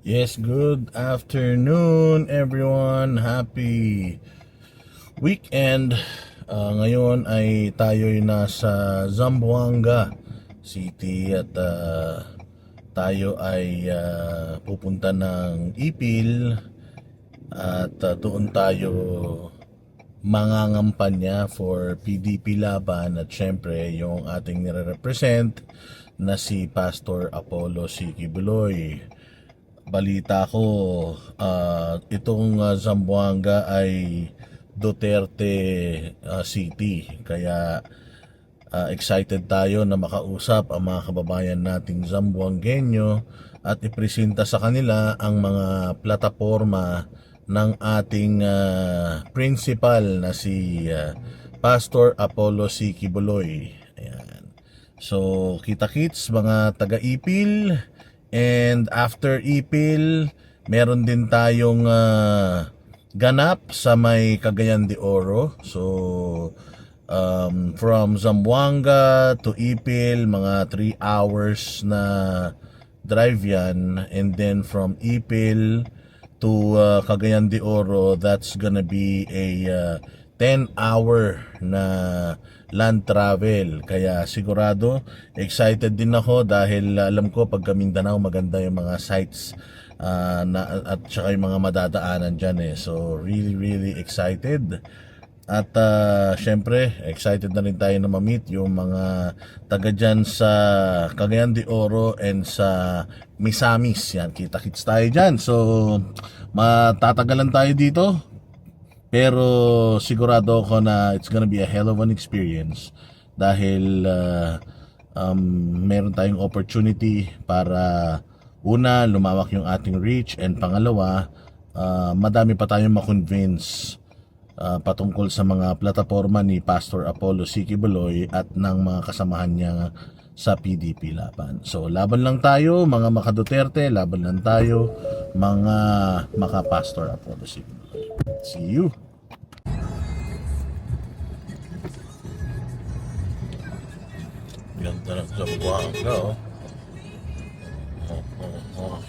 Yes, good afternoon everyone. Happy weekend. Ngayon ay tayo'y nasa Zamboanga City at tayo ay pupunta ng Ipil at doon tayo mangangampanya for PDP laban at syempre yung ating nire-represent na si Pastor Apollo Siki Buloy. Balita ko, itong Zamboanga ay Duterte City. Kaya excited tayo na makausap ang mga kababayan nating Zamboangueño at ipresenta sa kanila ang mga plataforma ng ating principal na si Pastor Apollo Siki Buloy. Ayan. So, kita-kits mga taga-Ipil. And after Ipil, meron din tayong ganap sa may Cagayan de Oro. So, from Zamboanga to Ipil, mga 3 hours na drive yan. And then from Ipil to Cagayan de Oro, that's gonna be a 10-hour na land travel. Kaya sigurado excited din ako dahil alam ko pag Mindanao maganda yung mga sites at saka yung mga madadaanan dyan eh. So really excited. At syempre excited na rin tayo na ma-meet yung mga taga dyan sa Cagayan de Oro and sa Misamis. Yan, kita-kits tayo dyan. So matatagalan tayo dito, pero sigurado ako na it's gonna be a hell of an experience dahil meron tayong opportunity para una, lumawak yung ating reach, and pangalawa, madami pa tayong makonvince patungkol sa mga plataforma ni Pastor Apollo Siki Buloy at ng mga kasamahan niya sa PDP laban. So laban lang tayo mga maka Duterte, laban lang tayo mga maka Pastor Apollo Siki Buloy. See you. Ganda ng Zamboanga, oh. Oh.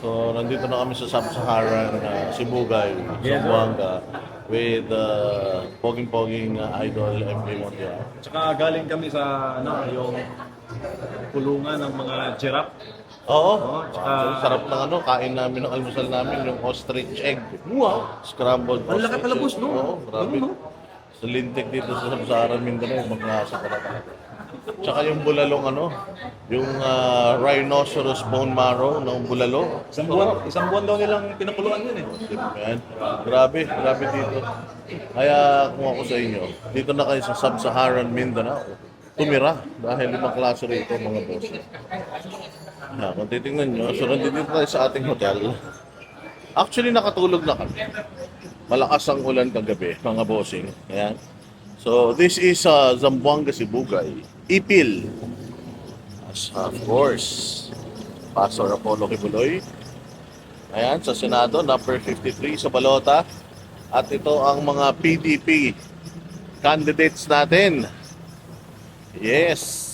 So, nandito na kami sa Sub-Saharan Sibugay, Zamboanga, with poging-poging idol MK Montiel. Tsaka galing kami sa yung kulungan ng mga giraffe. Oo, tsaka sarap ng kain namin ng almusal namin, yung ostrich egg. wow, Scrambled ang laki ostrich pala boss, egg. no? Oo, grabe. No? Sa lintik dito sa Sub-Saharan Mindanao, maglasa talaga. Tsaka yung bulalong yung rhinoceros bone marrow ng bulalo. Isang buwan daw nilang pinakuluan yun eh. Yan. Grabe dito. Kaya kung ako sa inyo, dito na kayo sa Sub-Saharan Mindanao, tumira dahil 5 klase rito mga boss. Kung titingnan nyo, so nandito tayo sa ating hotel. Actually, nakatulog na kami. Malakas ang ulan kagabi, mga bossing. Ayan. So, this is Zamboanga Sibugay, Ipil. As of course, Pastor Apollo Kibuloy. Ayan, sa Senado, number 53 sa balota. At ito ang mga PDP candidates natin. Yes.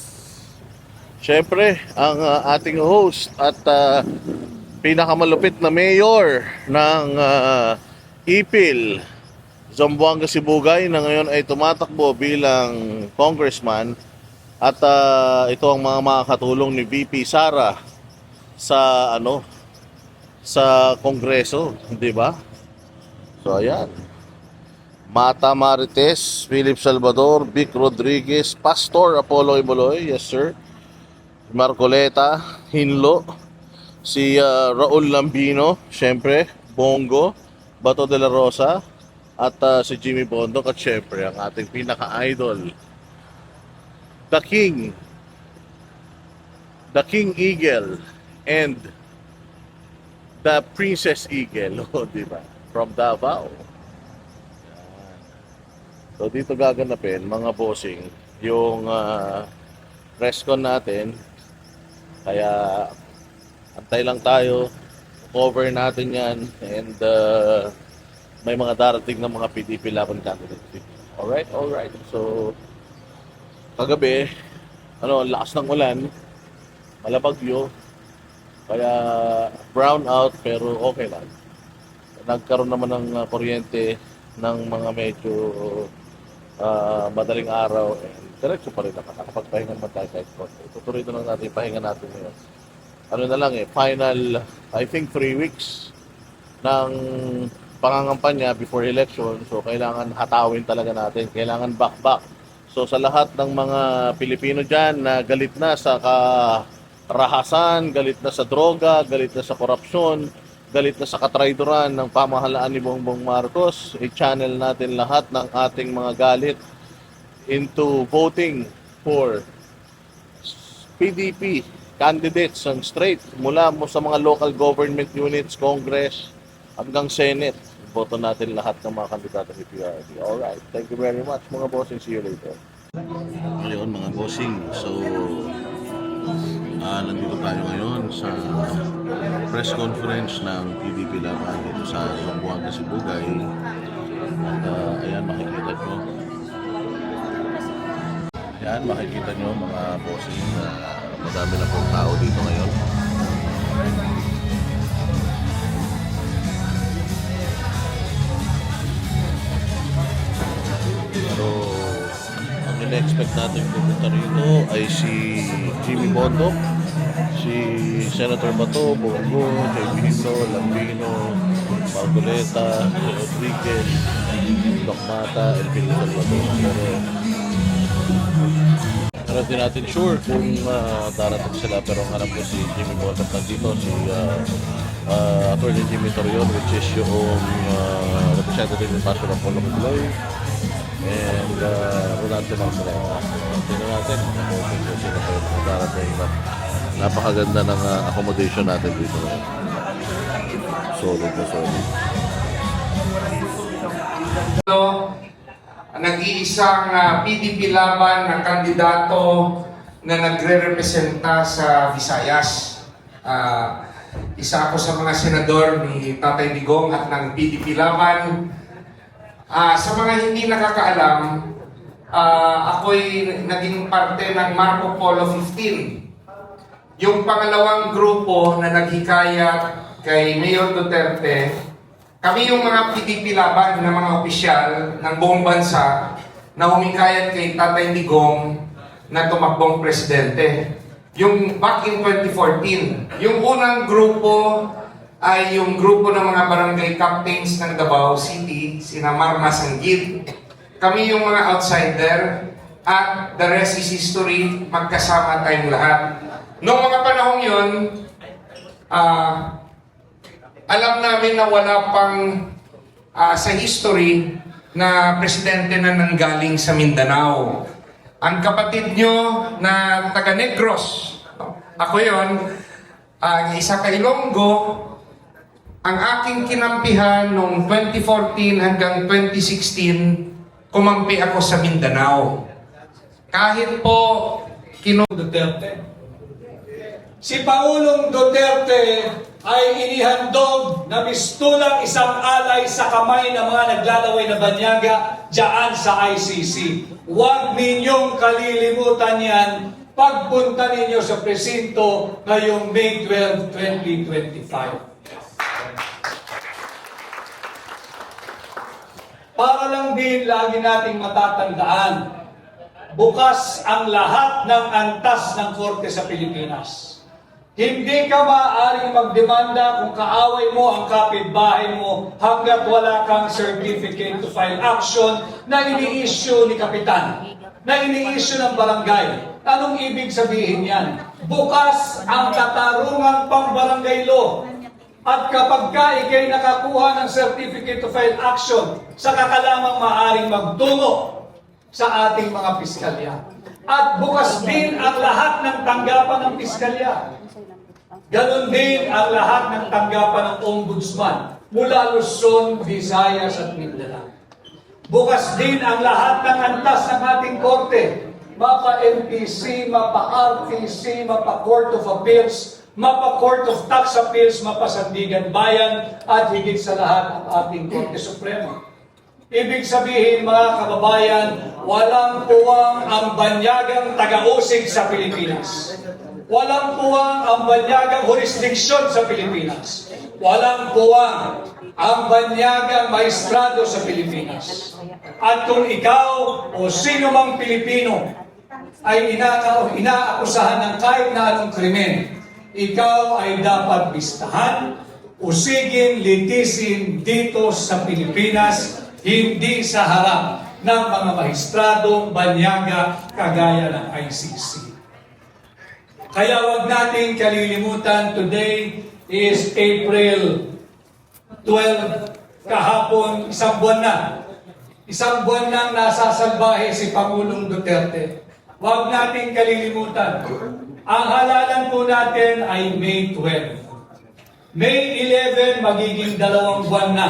Siyempre, ang ating host at pinakamalupit na mayor ng Ipil, Zamboanga Sibugay, na ngayon ay tumatakbo bilang congressman, at ito ang mga makakatulong ni VP Sara sa sa Kongreso, di ba? So ayan. Mata Marites, Philip Salvador, Vic Rodriguez, Pastor Apollo Kibuloy, yes sir. Marcoleta, Hinlo, si Raul Lambino, syempre, Bongo, Bato de la Rosa, at si Jimmy Bondoc, at syempre ang ating pinaka-idol, the King Eagle, and the Princess Eagle, oh, di ba? From Davao. So dito gaganapin mga bossing yung press con natin. Kaya antay lang tayo, cover natin yan, and may mga darating na mga PDP laban candidates. Alright. So kagabi, ang lakas ng ulan, malabagyo, kaya brown out, pero okay lang. Nagkaroon naman ng kuryente ng mga medyo madaling araw, and diretso pa rin nakakapagpahinga naman tayo kahit konti. Tutuloy na lang natin yung pahinga natin ngayon. Ano na lang final, I think 3 weeks ng pangangampanya before election. So kailangan hatawin talaga natin, kailangan back. So sa lahat ng mga Pilipino dyan na galit na sa karahasan, galit na sa droga, galit na sa korupsyon, galit na sa katrayduran ng pamahalaan ni Bongbong Marcos, i-channel natin lahat ng ating mga galit into voting for PDP candidates and straight mula mo sa mga local government units, Congress, hanggang Senate. Boto natin lahat ng mga kandidato ni PRD. Alright, thank you very much mga bossing. See you later. Ngayon mga bossing, so nandito tayo ngayon sa press conference ng PDP laban dito sa Zamboanga, Sibugay. At ayan, makikita nyo mga bossing na madami na pong tao dito ngayon. Pero ang ina-expect natin pupunta rito ay si Jimmy Bondoc, si Senator Bato, Bongo, J.B. Hino, Lambino, Margoleta, Rodriguez, Doc Mata, Elvin Salvador. Pero di natin sure kung darating sila, pero ang alam ko si Jimmy Bondoc nandito, si Attorney Jimmy Torion, which is yung representative ng Passion of Polo Kuloy, and Rolante Marceleta. Tingnan natin kung sino pa yung darating. Napakaganda ng accommodation natin dito ngayon. Solid. Nag-iisang PDP laban ng kandidato na nagre-representa sa Visayas. Isa ako sa mga senador ni Tatay Digong at ng PDP laban. Sa mga hindi nakakaalam, ako'y naging parte ng Marco Polo 15. Yung pangalawang grupo na naghikayat kay Mayor Duterte. Kami yung mga PDP laban ng mga opisyal ng buong bansa na humikayat kay Tatay Digong na tumakbong presidente. Yung back in 2014, yung unang grupo ay yung grupo ng mga barangay captains ng Davao City, sina Marma Sanggit. Kami yung mga outsider at the rest is history, magkasama tayong lahat. Noong mga panahong yun, alam namin na wala pang sa history na presidente na nanggaling sa Mindanao. Ang kapatid nyo na taga Negros, ako yon, isa kay Ilonggo, ang aking kinampihan noong 2014 hanggang 2016, kumampi ako sa Mindanao. Kahit po Duterte. Si Pangulong Duterte ay inihandog na mistulang isang alay sa kamay ng mga naglalaway na banyaga dyan sa ICC. Huwag ninyong kalilimutan yan pagpunta ninyo sa presinto ngayong May 12, 2025. Para lang din lagi nating matatandaan, bukas ang lahat ng antas ng korte sa Pilipinas. Hindi ka maaaring magdemanda kung kaaway mo ang kapitbahay mo hanggat wala kang certificate to file action na ini-issue ni Kapitan, na ini-issue ng barangay. Anong ibig sabihin yan? Bukas ang katarungan pang barangay law. At kapag ka ikay nakakuha ng Certificate to File Action, saka ka lamang maaaring magtungo sa ating mga piskalya. At bukas din ang lahat ng tanggapan ng piskalya. Ganon din ang lahat ng tanggapan ng Ombudsman mula Luzon, Visayas at Mindanao. Bukas din ang lahat ng antas ng ating korte, mapa MPC, mapa RTC, mapa Court of Appeals, mapa Court of Tax Appeals, mapa Sandigan Bayan, at higit sa lahat ang ating Korte Suprema. Ibig sabihin, mga kababayan, walang puwang ang banyagang taga-usig sa Pilipinas. Walang puwang ang banyagang jurisdiksyon sa Pilipinas. Walang puwang ang banyagang maestrado sa Pilipinas. At kung ikaw o sino mang Pilipino ay inaakusahan ng kahit na anong krimen, ikaw ay dapat bistahan, usigin, litisin dito sa Pilipinas, hindi sa harap ng mga mahistradong banyaga kagaya ng ICC. Kaya wag nating kalilimutan, today is April 12, kahapon, isang buwan na. Isang buwan nang nasasalbahe si Pangulong Duterte. Huwag nating kalilimutan. Ang halalan po natin ay May 12. May 11, magiging 2 buwan na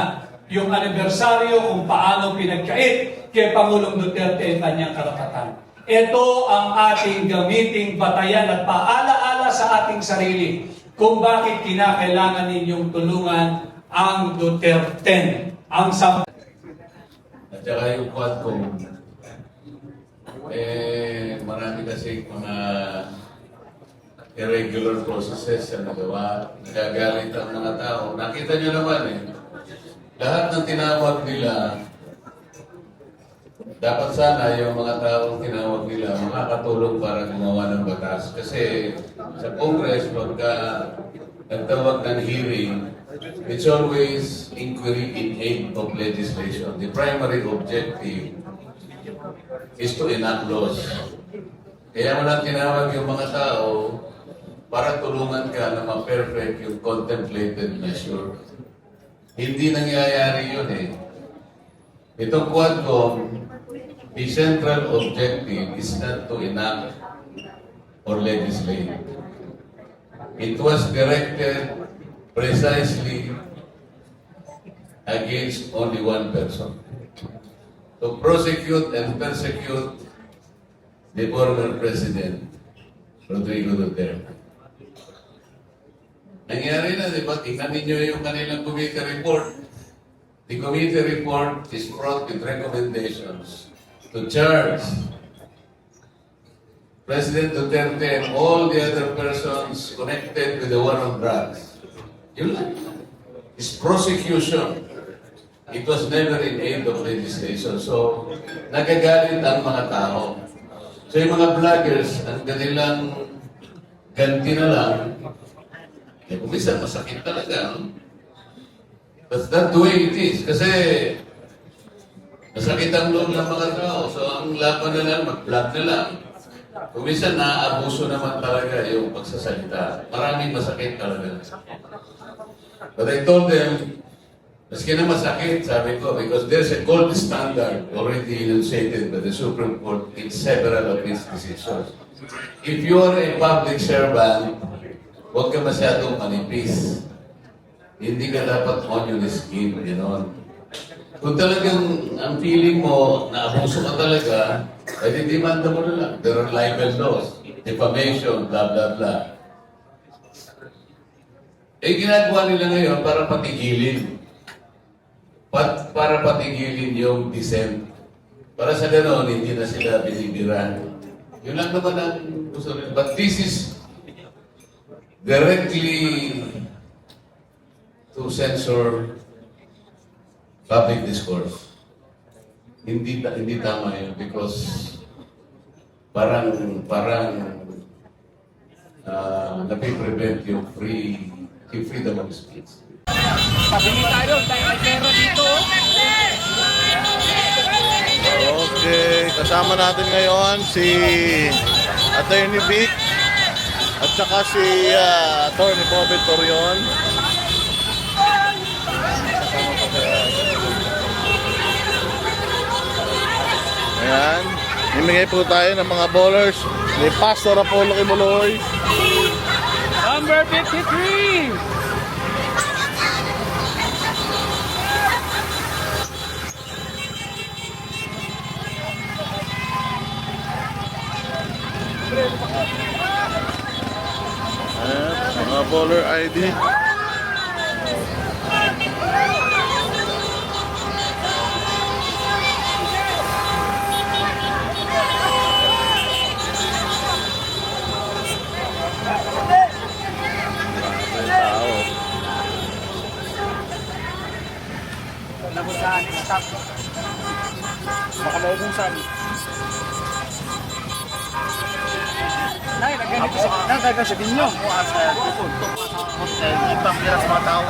yung anibersaryo kung paano pinagkait kay Pangulong Duterte ang kanyang karapatan. Ito ang ating gamiting batayan at paalaala sa ating sarili kung bakit kinakailangan ninyong tulungan ang Duterte. Ang At saka yung Quadcom, marami kasi mga irregular processes na nagawa, nagagalit ang mga tao. Nakita nyo naman lahat ng tinawag nila, dapat sana yung mga taong tinawag nila makakatulong para gumawa ng batas. Kasi sa Congress, pagka nagtawag ng hearing, it's always inquiry in aid of legislation. The primary objective is to enact laws. Kaya mo lang tinawag yung mga tao para tulungan ka na ma-perfect yung contemplated measure. Hindi nangyayari yun Itong Quadcom, the central objective is not to enact or legislate. It was directed precisely against only one person. To prosecute and persecute the former President, Rodrigo Duterte. Nangyari na, di ba? Tingnan ninyo yung kanilang committee report. The committee report is brought with recommendations to charge President Duterte and all the other persons connected with the war on drugs. Yun lang. It's prosecution. It was never in aid of legislation. So, nagagalit ang mga tao. So, yung mga vloggers, ang kanilang ganti na lang, kumisa, masakit talaga. But that's the way it is. Kasi, masakit ang loob ng mga tao. So, ang laban na lang, mag-vlog na lang. Kumisa, naaabuso naman talaga yung pagsasalita. Maraming masakit talaga. But I told them, maski na masakit, sabi ko, because there's a gold standard already enunciated by the Supreme Court in several of its decisions. If you are a public servant, huwag ka masyadong manipis. Hindi ka dapat on your skin, gano'n. Kung talagang ang feeling mo na abuso ka talaga, ay didimanda mo na lang. There are libel laws, defamation, blah, blah, blah. Ginagawa nila ngayon para patigilin. Para patigilin yung dissent. Para sa gano'n, hindi na sila binibiran. Yun lang naman ang gusto nila. But this is directly to censor public discourse. Hindi tama yun because parang napiprevent yung freedom of speech. Pabili tayo, tayo may pera dito. Okay, kasama natin ngayon si Attorney Vic at saka si Attorney Bobby Torion. Himigay po tayo ng mga bowlers ni Pastor Apollo Kimuloy. Number 53. Ayan, mga bowler ID. May tao. Nabusahan ni Matap. Baka daw kung saan. Nagagawin sa dinyo. Ibang biras mga tao.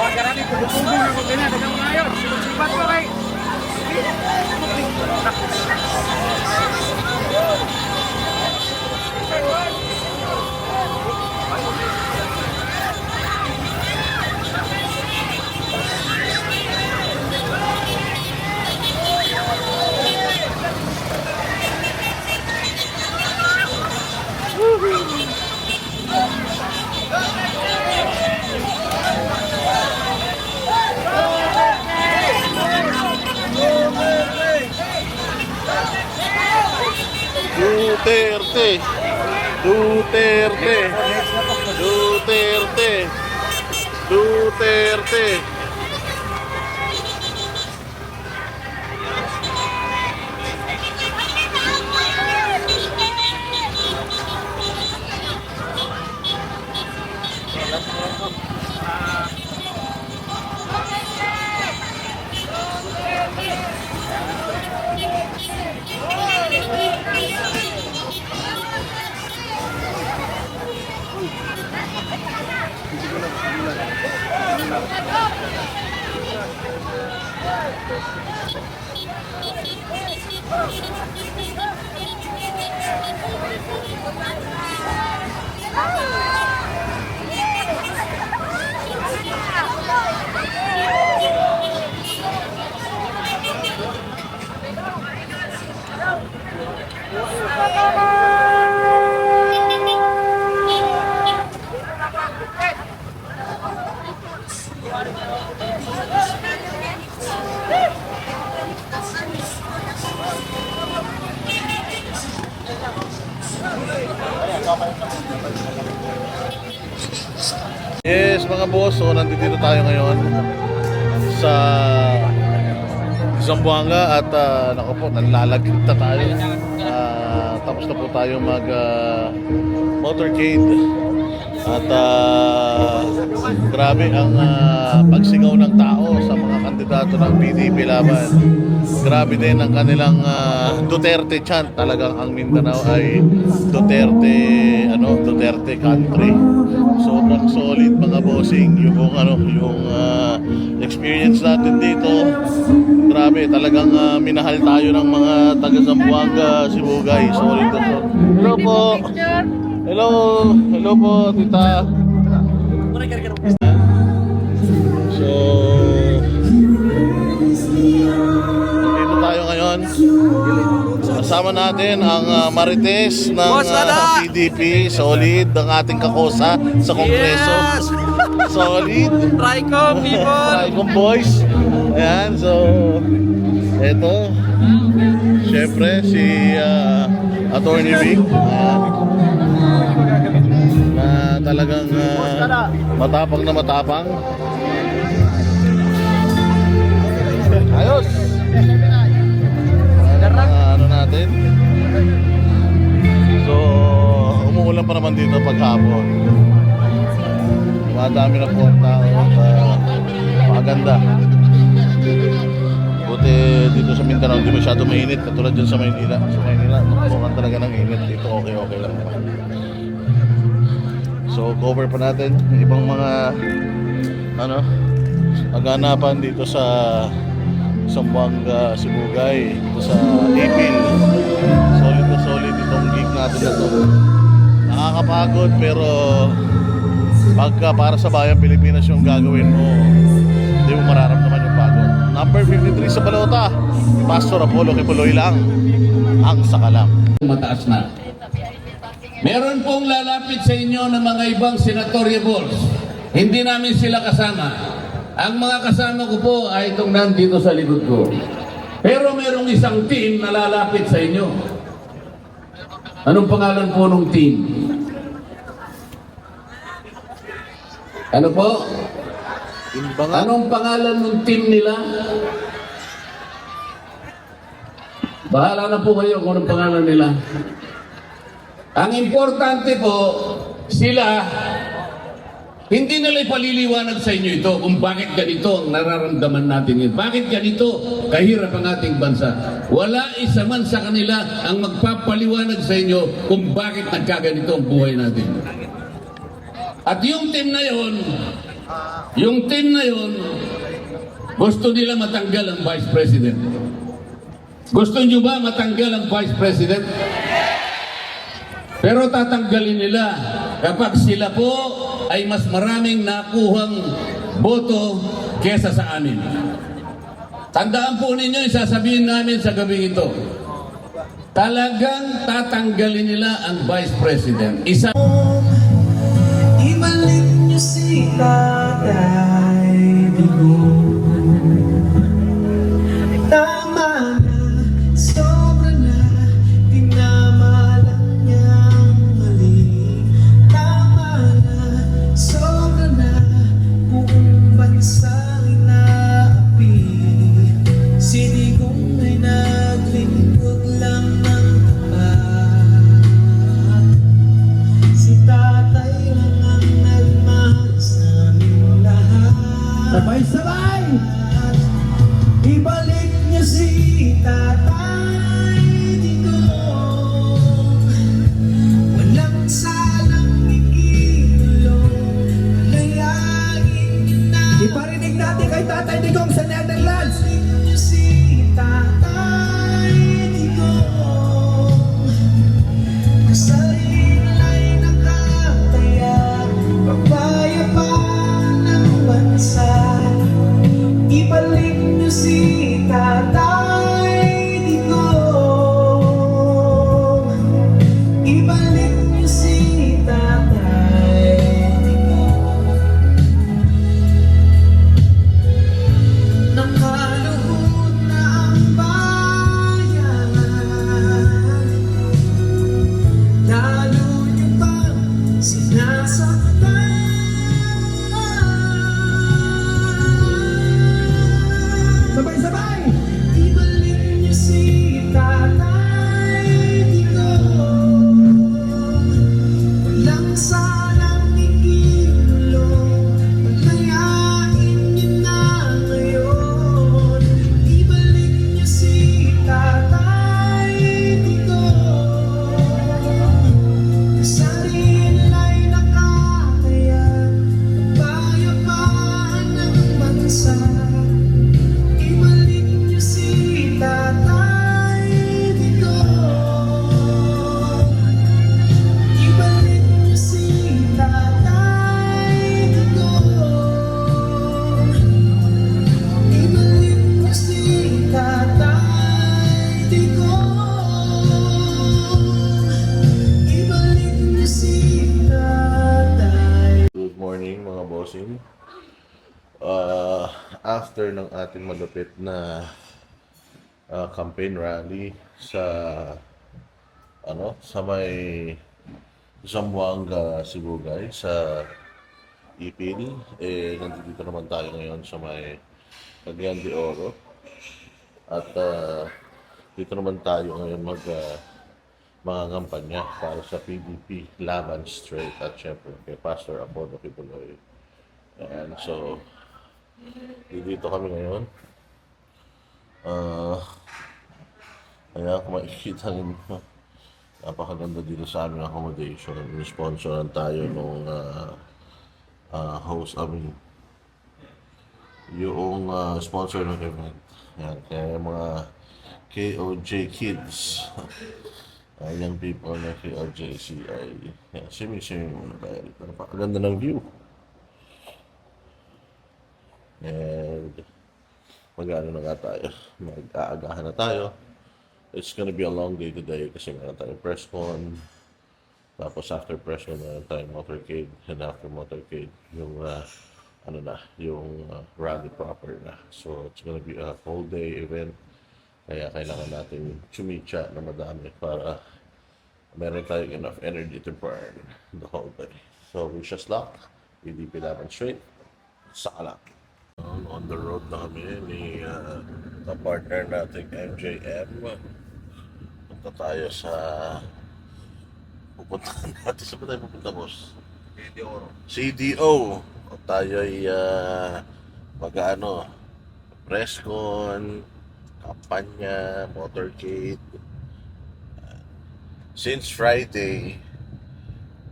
Huwag ka natin pulupugong ng kutina. Dagang ngayon. Sipat ko kay. Duterte. Duterte. Duterte. Duterte. Yes, mga boss, so nandito tayo ngayon sa Zamboanga at naku po, nanlalagkit na tayo. Tapos na po tayo mag motorcade at grabe ang pagsigaw ng tao sa mga kandidato ng PDP laban. Grabe din ang kanilang Duterte chant. Talagang ang Mindanao ay Duterte, Duterte country. Sobrang solid mga bossing yung experience natin dito. Grabe, talagang minahal tayo ng mga taga Zamboanga, Sibugay. Solid to. Hello po. Hello po, tita. So, dito tayo ngayon. Kasama natin ang Marites ng PDP. Solid ang ating kakosa sa Kongreso. Solid. Tricom, people. Tricom boys. Ayan, so eto. Siyempre si Attorney Vic. Ayan. Na talagang matapang na matapang. Ayos. Ano natin? So, umuulan pa naman dito paghapon. Madami na po ang tao at maganda. Buti dito sa Mindanao hindi masyado mainit katulad dyan sa Maynila. Sa Maynila, mukhang talaga ng init. Dito okay lang naman. So, cover pa natin ibang mga aganapan dito sa Zamboanga, Sibugay, dito sa Ipil. Solid na solid itong gig natin na to. Nakakapagod pero pagka para sa bayang Pilipinas yung gagawin mo, hindi mo mararamdaman yung pagod. number 53 sa Balota. Pastor Apollo Kipuloy lang ang sakalam. Mataas na. Meron pong lalapit sa inyo ng mga ibang senatoriables. Hindi namin sila kasama. Ang mga kasama ko po ay itong nandito sa likod ko. Pero merong isang team na lalapit sa inyo. Anong pangalan po nung team? Ano po? Imbangan. Anong pangalan ng team nila? Bahala na po kayo kung anong pangalan nila. Ang importante po, sila, hindi nila ipaliliwanag sa inyo ito kung bakit ganito ang nararamdaman natin ngayon. Bakit ganito kahirap ang ating bansa. Wala isa man sa kanila ang magpapaliwanag sa inyo kung bakit nagkaganito ang buhay natin. At yung team na yon, gusto nila matanggal ang Vice President. Gusto nyo ba matanggal ang Vice President? Pero tatanggalin nila kapag sila po ay mas maraming nakuhang boto kesa sa amin. Tandaan po ninyo, isasabihin namin sa gabing ito. Talagang tatanggalin nila ang Vice President. Ibalik niyo si Tatay Digong. Tama na, sobra na, tinamalan niyang mali. Tama na, sobra na, buong bansang inaapi. Si Digong ay naglingkod lang ng tapat. Si Tatay lang ang nagmahal sa aming lahat. Sabay-sabay! Ibalik niyo si Tatay Digong. Walang salang ikinulong, palayain niyo na. Iparinig natin kay Tatay Digong sa Netherlands. Ibalik niyo si Tatay Digong. Kasariin ay nakataya, pagpayapaan ng bansa. Ibalik niyo si Tatay Digong. Ibalik niyo si Tatay Digong. Nakaluhod na ang bayan, lalo niyo pang sinasaktan. Sabay-sabay! Ibalik niyo si Tatay Digong. Walang salang ikinulong, palayain niyo na ngayon. Ibalik niyo si Tatay Digong. Kasariin ay nakataya, pagpayapaan ng bansa. Ibalik niyo si Tatay Digong. Ibalik niyo si Tatay Digong. Ibalik niyo si Tatay Digong. Ibalik niyo si Tatay. Good morning mga bossing. After ng ating malupit na campaign rally sa may Zamboanga, Sibugay sa Ipil, nandito naman tayo ngayon sa may Cagayan de Oro. At dito naman tayo ngayon mga kampanya para sa PDP Laban Straight at syempre kay Pastor Apollo Kipuloy. And so, dito kami ngayon. Kaya kung makikita ninyo, napakaganda dito sa aming accommodation. Sponsoran tayo nung host, yung sponsor ng event. Yan, kaya mga KOJ kids, young people na KOJC ay swimming muna tayo dito. Napakaganda ng view. And mag-ano na nga tayo, mag-aagahan na tayo. It's gonna be a long day today kasi meron tayong press con. Tapos after press con, meron tayong motorcade. And after motorcade, yung rally proper na. So it's gonna be a whole day event. Kaya kailangan natin chumicha na madami para meron tayong enough energy to burn the whole day. So wish us luck. PDP Laban straight. Saka lang. On the road na kami ni partner nating MJM. Punta tayo sa pupuntahan natin. Saan ba tayo pupunta, boss? CDO. Tayo ay mag-ano, press con, kampanya, motorcade. Since Friday,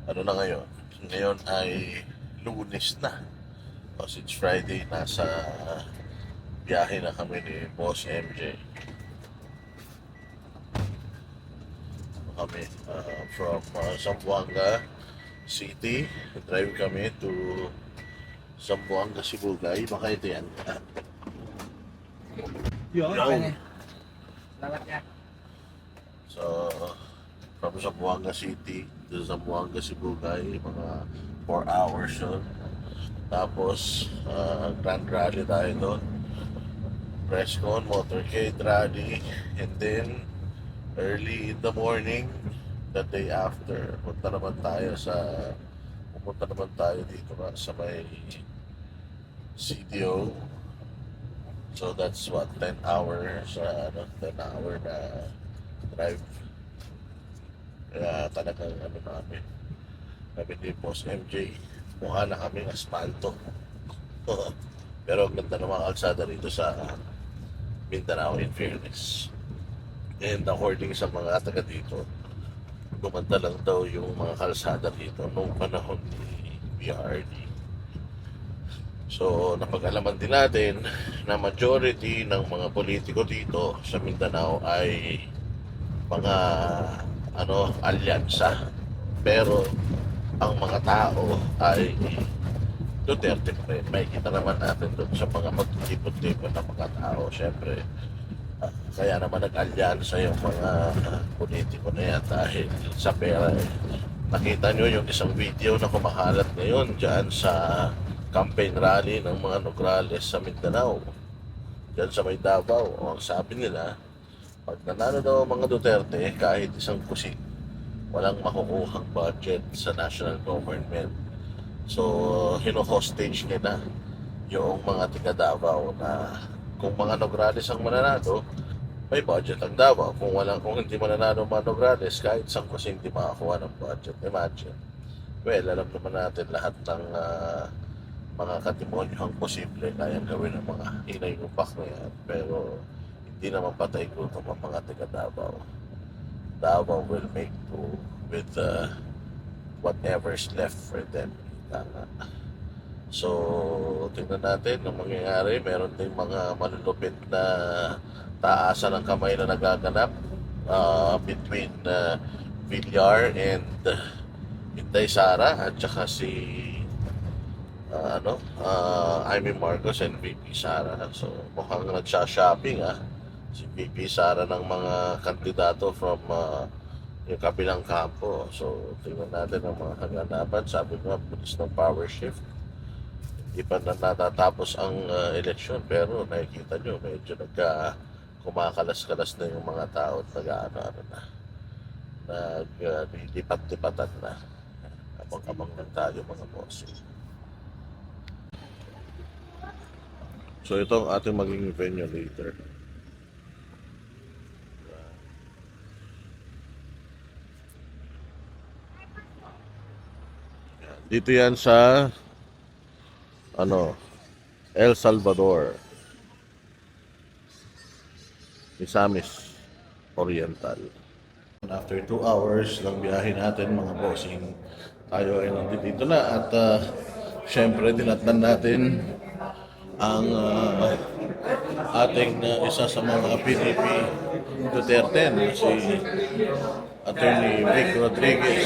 ano na ngayon? Ngayon ay Lunes na. Since Friday, nasa biyahe na kami ni Boss MJ. Kami from Zamboanga City. Drive kami to Zamboanga, Sibugay. Baka ito yan. Yun. So, from Zamboanga City to Zamboanga, Sibugay, mga 4 hours yun. Tapos, Grand Rally tayo doon. Press con, motorcade rally. And then, early in the morning, the day after, pumunta naman tayo dito sa may CDO. So that's what, 10 hours, 10 hour na drive. Kaya talagang namin. Kami ni Boss MJ. Mukha na kaming asfalto. Pero ang ganda ng mga kalsada rito sa Mindanao, in fairness. And according sa mga taga dito, gumanda lang daw yung mga kalsada dito noong panahon ni PRD. So, napag-alaman din natin na majority ng mga politiko dito sa Mindanao ay mga alyansa. Pero ang mga tao ay Duterte pa rin. May kita naman natin doon sa mga magtitipot-tipot ng mga tao. Siyempre, kaya naman nag-alyansa yung mga politiko na yan dahil sa pera. Nakita nyo yung isang video na kumakalat ngayon dyan sa campaign rally ng mga Nograles sa Mindanao. Dyan sa may Davao. Ang sabi nila, pag nanalo daw ang mga Duterte, kahit isang kusik, walang makukuhang budget sa national government. So, hino-hostage nila yung mga tiga Davao na kung mga Nograles ang mananalo, may budget ang Davao. Kung hindi mananalo mga Nograles, kahit isang kusik hindi makakuha ng budget. Imagine. Well, alam naman natin lahat ng mga katimonyohang posible kayang gawin ng mga inay-upak na yan. Pero hindi naman patay gutom ang mga tiga Davao. Davao will make do with whatever's left for them. So, tingnan natin ang mangyayari. Meron din mga malulupit na taasan ng kamay na nagaganap between Villar and Inday Sara at saka si Amy Marcos and VP Sara. So, mukhang nagsha-shopping si VP Sara ng mga kandidato from yung kabilang kampo. So, tingnan natin ang mga kaganapan. Sabi ko, bilis ng power shift. Hindi pa na natatapos ang eleksyon, pero nakikita nyo, medyo kumakalas-kalas na yung mga tao at naglilipat-lipatan na. Abang-abang lang tayo, mga boss. So, ito ang ating magiging venue later. Dito yan sa El Salvador, Misamis Oriental. After 2 hours ng biyahe natin, mga bossing, tayo ay nandito na at syempre dinatnan natin ang ating isa sa mga PDP Duterte, si Attorney Vic Rodriguez.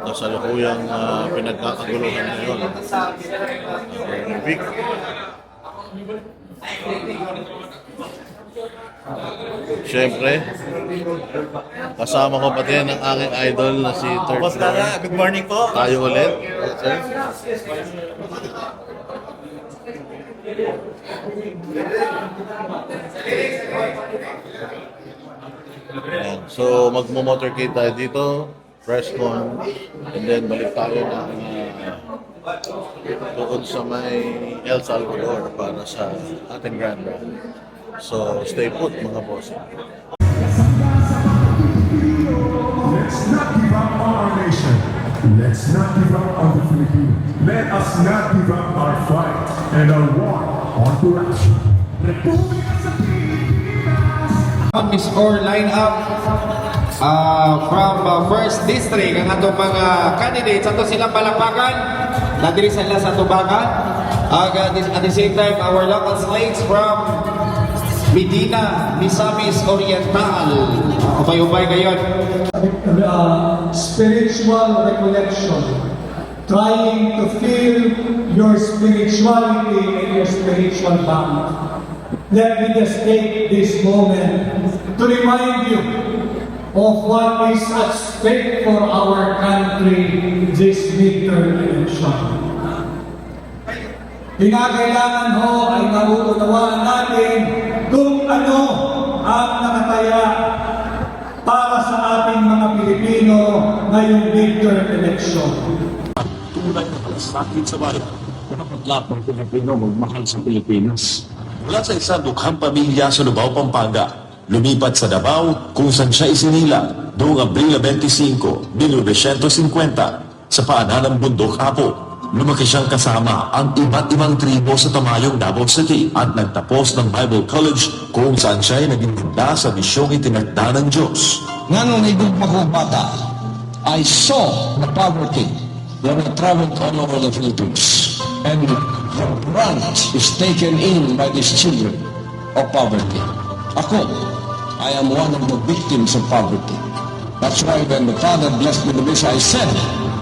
kasalukuyang pinagkakaguluhan ngayon. Vic. Siyempre, kasama ko pati ng aking idol na si Third Boss Floor. Dara, good morning po. Tayo ulit. Sir. Ayan. So, magmo-motorcade tayo dito, press con, and then balik tayo ng tuon sa may El Salvador para sa ating Grand Rally. So, stay put mga boss. Let's not give up on our nation. Let's not give up on the Philippines. Let us not give up our fight and our war on corruption. Republika sa Pilipinas. Miss Or lineup from first district ang atong mga candidates ato silang palapakan nadiri sila sa tubangan at the same time our local slates from Medina, Misamis Oriental ubay-ubay gayon. Spiritual recollection, trying to feel your spirituality and your spiritual bond. Let me just take this moment to remind you of what is at stake for our country this midterm election. Kinakailangan ho ay nauunawaan natin kung ano ang nakataya para sa ating mga Pilipino ngayong midterm election. Tunay na malasakit sa bayan. Lahat ng Pilipino magmahal sa Pilipinas. Mula sa isang dukhang pamilya sa Lubao, Pampanga, lumipat sa Davao kung saan siya isinila noong Abril 25, 1950 sa paanan ng bundok Apo. Lumaki siyang kasama ang iba't ibang tribo sa Tamayong, Davao City at nagtapos ng Bible College kung saan siya ay naging ganda sa misyong itinagda ng Diyos. Nga nung naigugma kong bata, I saw the poverty when I traveled all over the Philippines. And the brunt is taken in by these children of poverty. Ako, I am one of the victims of poverty. That's why when the Father blessed me the Messiah, I said,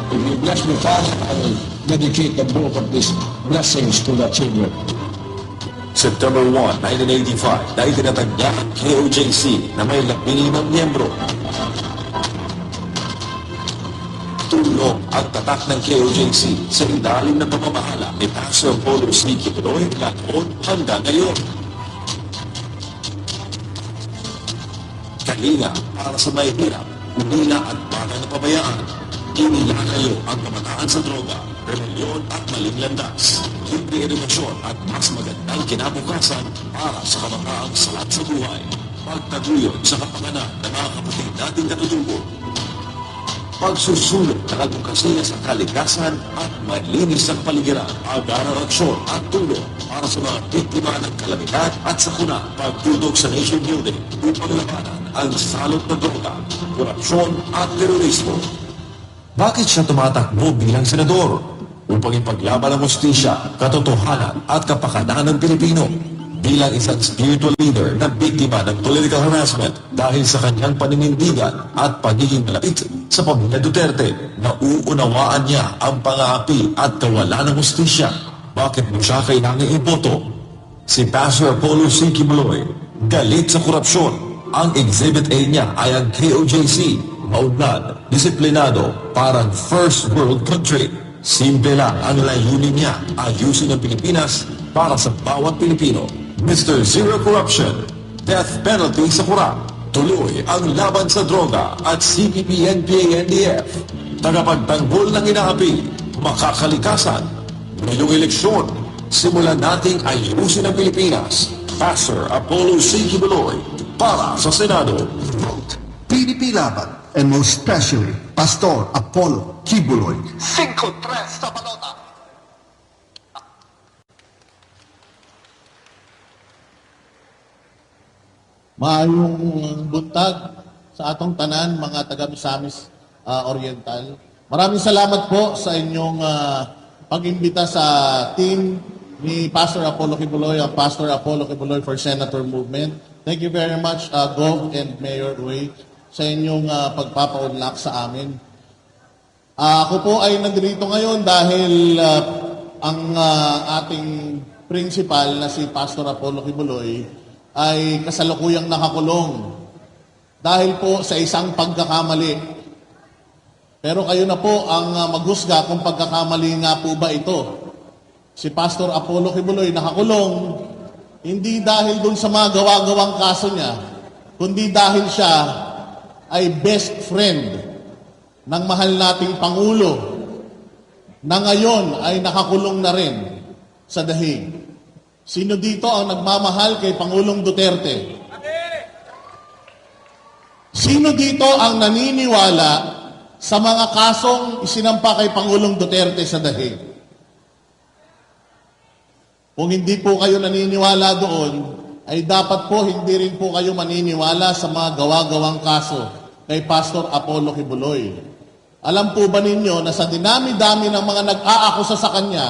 if you bless me, Father, I will dedicate the book of these blessings to the children. September 1, 1985, na itinatagya ang KOJC na may 15 miyembro. Tulong ang tatak ng KOJC sa ilalim ng pamamahala ni Pastor Polo C. Kibuloy noon hanggang ngayon. Kalinga para sa may hirap, unila at baka na pabayaan. Inilalayo ang kamataan sa droga, rebelyon at maling landas. Libre edukasyon at mas magandang kinabukasan para sa kamataang salat sa buhay. Pagtaguyod sa kapakanan ng mga kapatid nating katutubo. Pagsusulong ng advokasya sa kalikasan at malinis ang paligiran, agarang aksyon at tulong para sa mga biktima ng kalamidad at sakuna, pagtulog sa nation building upang labanan ang salot na droga, korupsyon at terorismo. Bakit siya tumatakbo bilang senador? Upang ipaglaban ang hustisya, katotohanan at kapakanan ng Pilipino. Bilang isang spiritual leader na biktima ng political harassment dahil sa kanyang paninindigan at pagiging malapit sa pamilya Duterte, nauunawaan niya ang pang-aapi at kawalan ng hustisya. Bakit mo siya kailangang iboto? Si Pastor Apollo C. Kibuloy, galit sa korupsyon. Ang Exhibit A niya ay ang KOJC, maunlad, disiplinado, parang first world country. Simple lang ang layunin niya, ayusin ang Pilipinas para sa bawat Pilipino. Mr. Zero Corruption, death penalty sa kurap, tuloy ang laban sa droga at CPP, NPA, NDF, tagapagtanggol ng inaapi, makakalikasan. Ngayong eleksyon, simulan nating ayusin ang Pilipinas. Pastor Apollo C. Kibuloy, para sa Senado. Vote PDP Laban, and most especially Pastor Apollo Kibuloy. 5-3 sa balota. Maayong buntag sa atong tanan, mga taga Misamis Oriental. Maraming salamat po sa inyong pag-imbita sa team ni Pastor Apollo Kibuloy, ang Pastor Apollo Kibuloy for Senator Movement. Thank you very much, Gov and Mayor Uy. sa inyong pagpapaunlak sa amin. Ako po ay nandito ngayon dahil ang ating principal na si Pastor Apollo Kibuloy ay kasalukuyang nakakulong dahil po sa isang pagkakamali. Pero kayo na po ang maghusga kung pagkakamali nga po ba ito. Si Pastor Apollo Kibuloy nakakulong hindi dahil dun sa mga gawa-gawang kaso niya, kundi dahil siya ay best friend ng mahal nating Pangulo na ngayon ay nakakulong na rin sa dahig. Sino dito ang nagmamahal kay Pangulong Duterte? Sino dito ang naniniwala sa mga kasong isinampa kay Pangulong Duterte sa dahig? Kung hindi po kayo naniniwala doon, ay dapat po hindi rin po kayo maniniwala sa mga gawa-gawang kaso kay Pastor Apollo Kibuloy. Alam po ba ninyo na sa dinami-dami ng mga nag-aakusa sa kanya,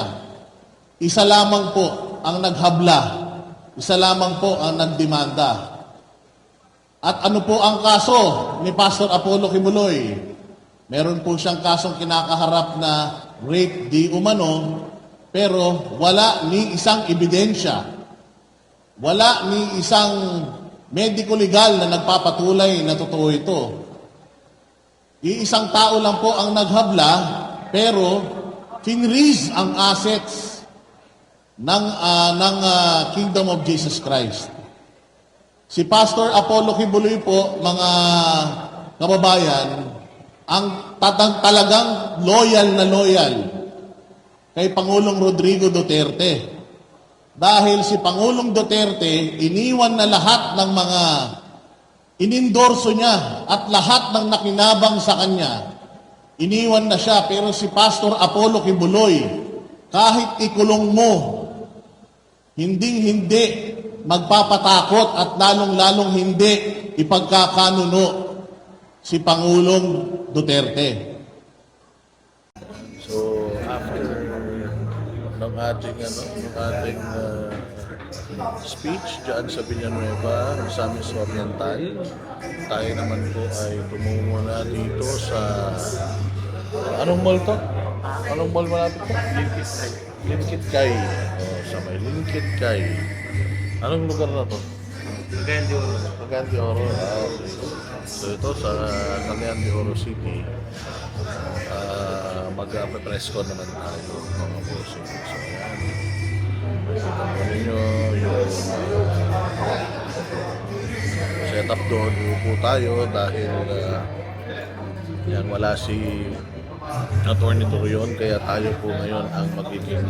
isa lamang po ang naghabla, isa lamang po ang nagdemanda. At ano po ang kaso ni Pastor Apollo Kibuloy? Meron po siyang kasong kinakaharap na rape di umano, pero wala ni isang ebidensya, wala ni isang medico-legal na nagpapatuloy na totoo ito. Iisang tao lang po ang naghabla, pero finreeze ang assets ng Kingdom of Jesus Christ. Si Pastor Apollo Kibuloy po, mga kababayan, ang talagang loyal na loyal kay Pangulong Rodrigo Duterte. Dahil si Pangulong Duterte, iniwan na lahat ng mga inendorso niya at lahat ng nakinabang sa kanya. Iniwan na siya, pero si Pastor Apollo Kibuloy, kahit ikulong mo, hindi magpapatakot at lalong-lalong hindi ipagkakanuno si Pangulong Duterte. So, after ng ating speech dyan sa Villanueva, Misamis Oriental, tayo naman po ay tumungo na dito sa anong mall to? Anong mall malapit to? Linkit Kay. Sa may Linkit Kay. Anong lugar na to? Cagayan de Oro. Cagayan de Oro. Okay. So ito sa Cagayan de Oro City. Mag-press con naman tayo mga bossing. So yan. Makikita po ninyo yung setup doon. Upo tayo dahil yan, wala si Attorney Torion, kaya tayo po ngayon ang magiging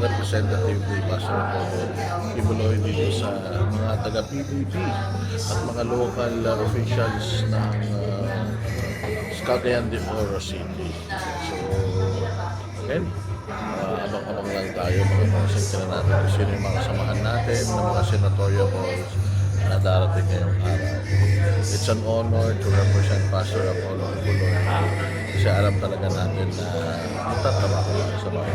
representative ni Pastor Kibuloy dito sa mga taga-PDP at mga local officials ng Cagayan de Oro City. So, again, abang-abang lang tayo, mga konsentra natin kung sino yung mga samahan natin ng mga senatorial halls na darating ngayong araw. It's an honor to represent Pastor Apollo Kibuloy kasi alam talaga natin na magtatrabaho sa mga.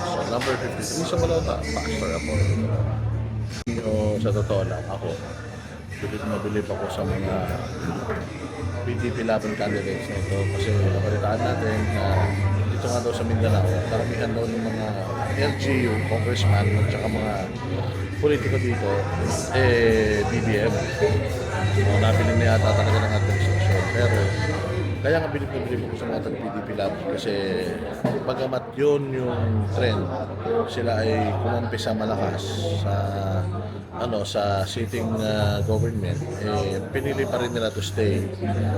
So, number 53 sa Balota, Pastor Apollo Kibuloy. Sa totoo lang, ako, bilib ako sa mga PDP laban candidates na ito kasi napalitaan natin na dito nga daw sa Mindanao, karamihan daw ng mga LGU, congressman at saka mga politiko dito, BBM. So, nabiling na yata talaga ng administrasyon. Pero kaya nga bilib ako sa mga PDP laban kasi pagamat yun yung trend, sila ay kumampisa malakas sa sitting government, pinili pa rin nila to stay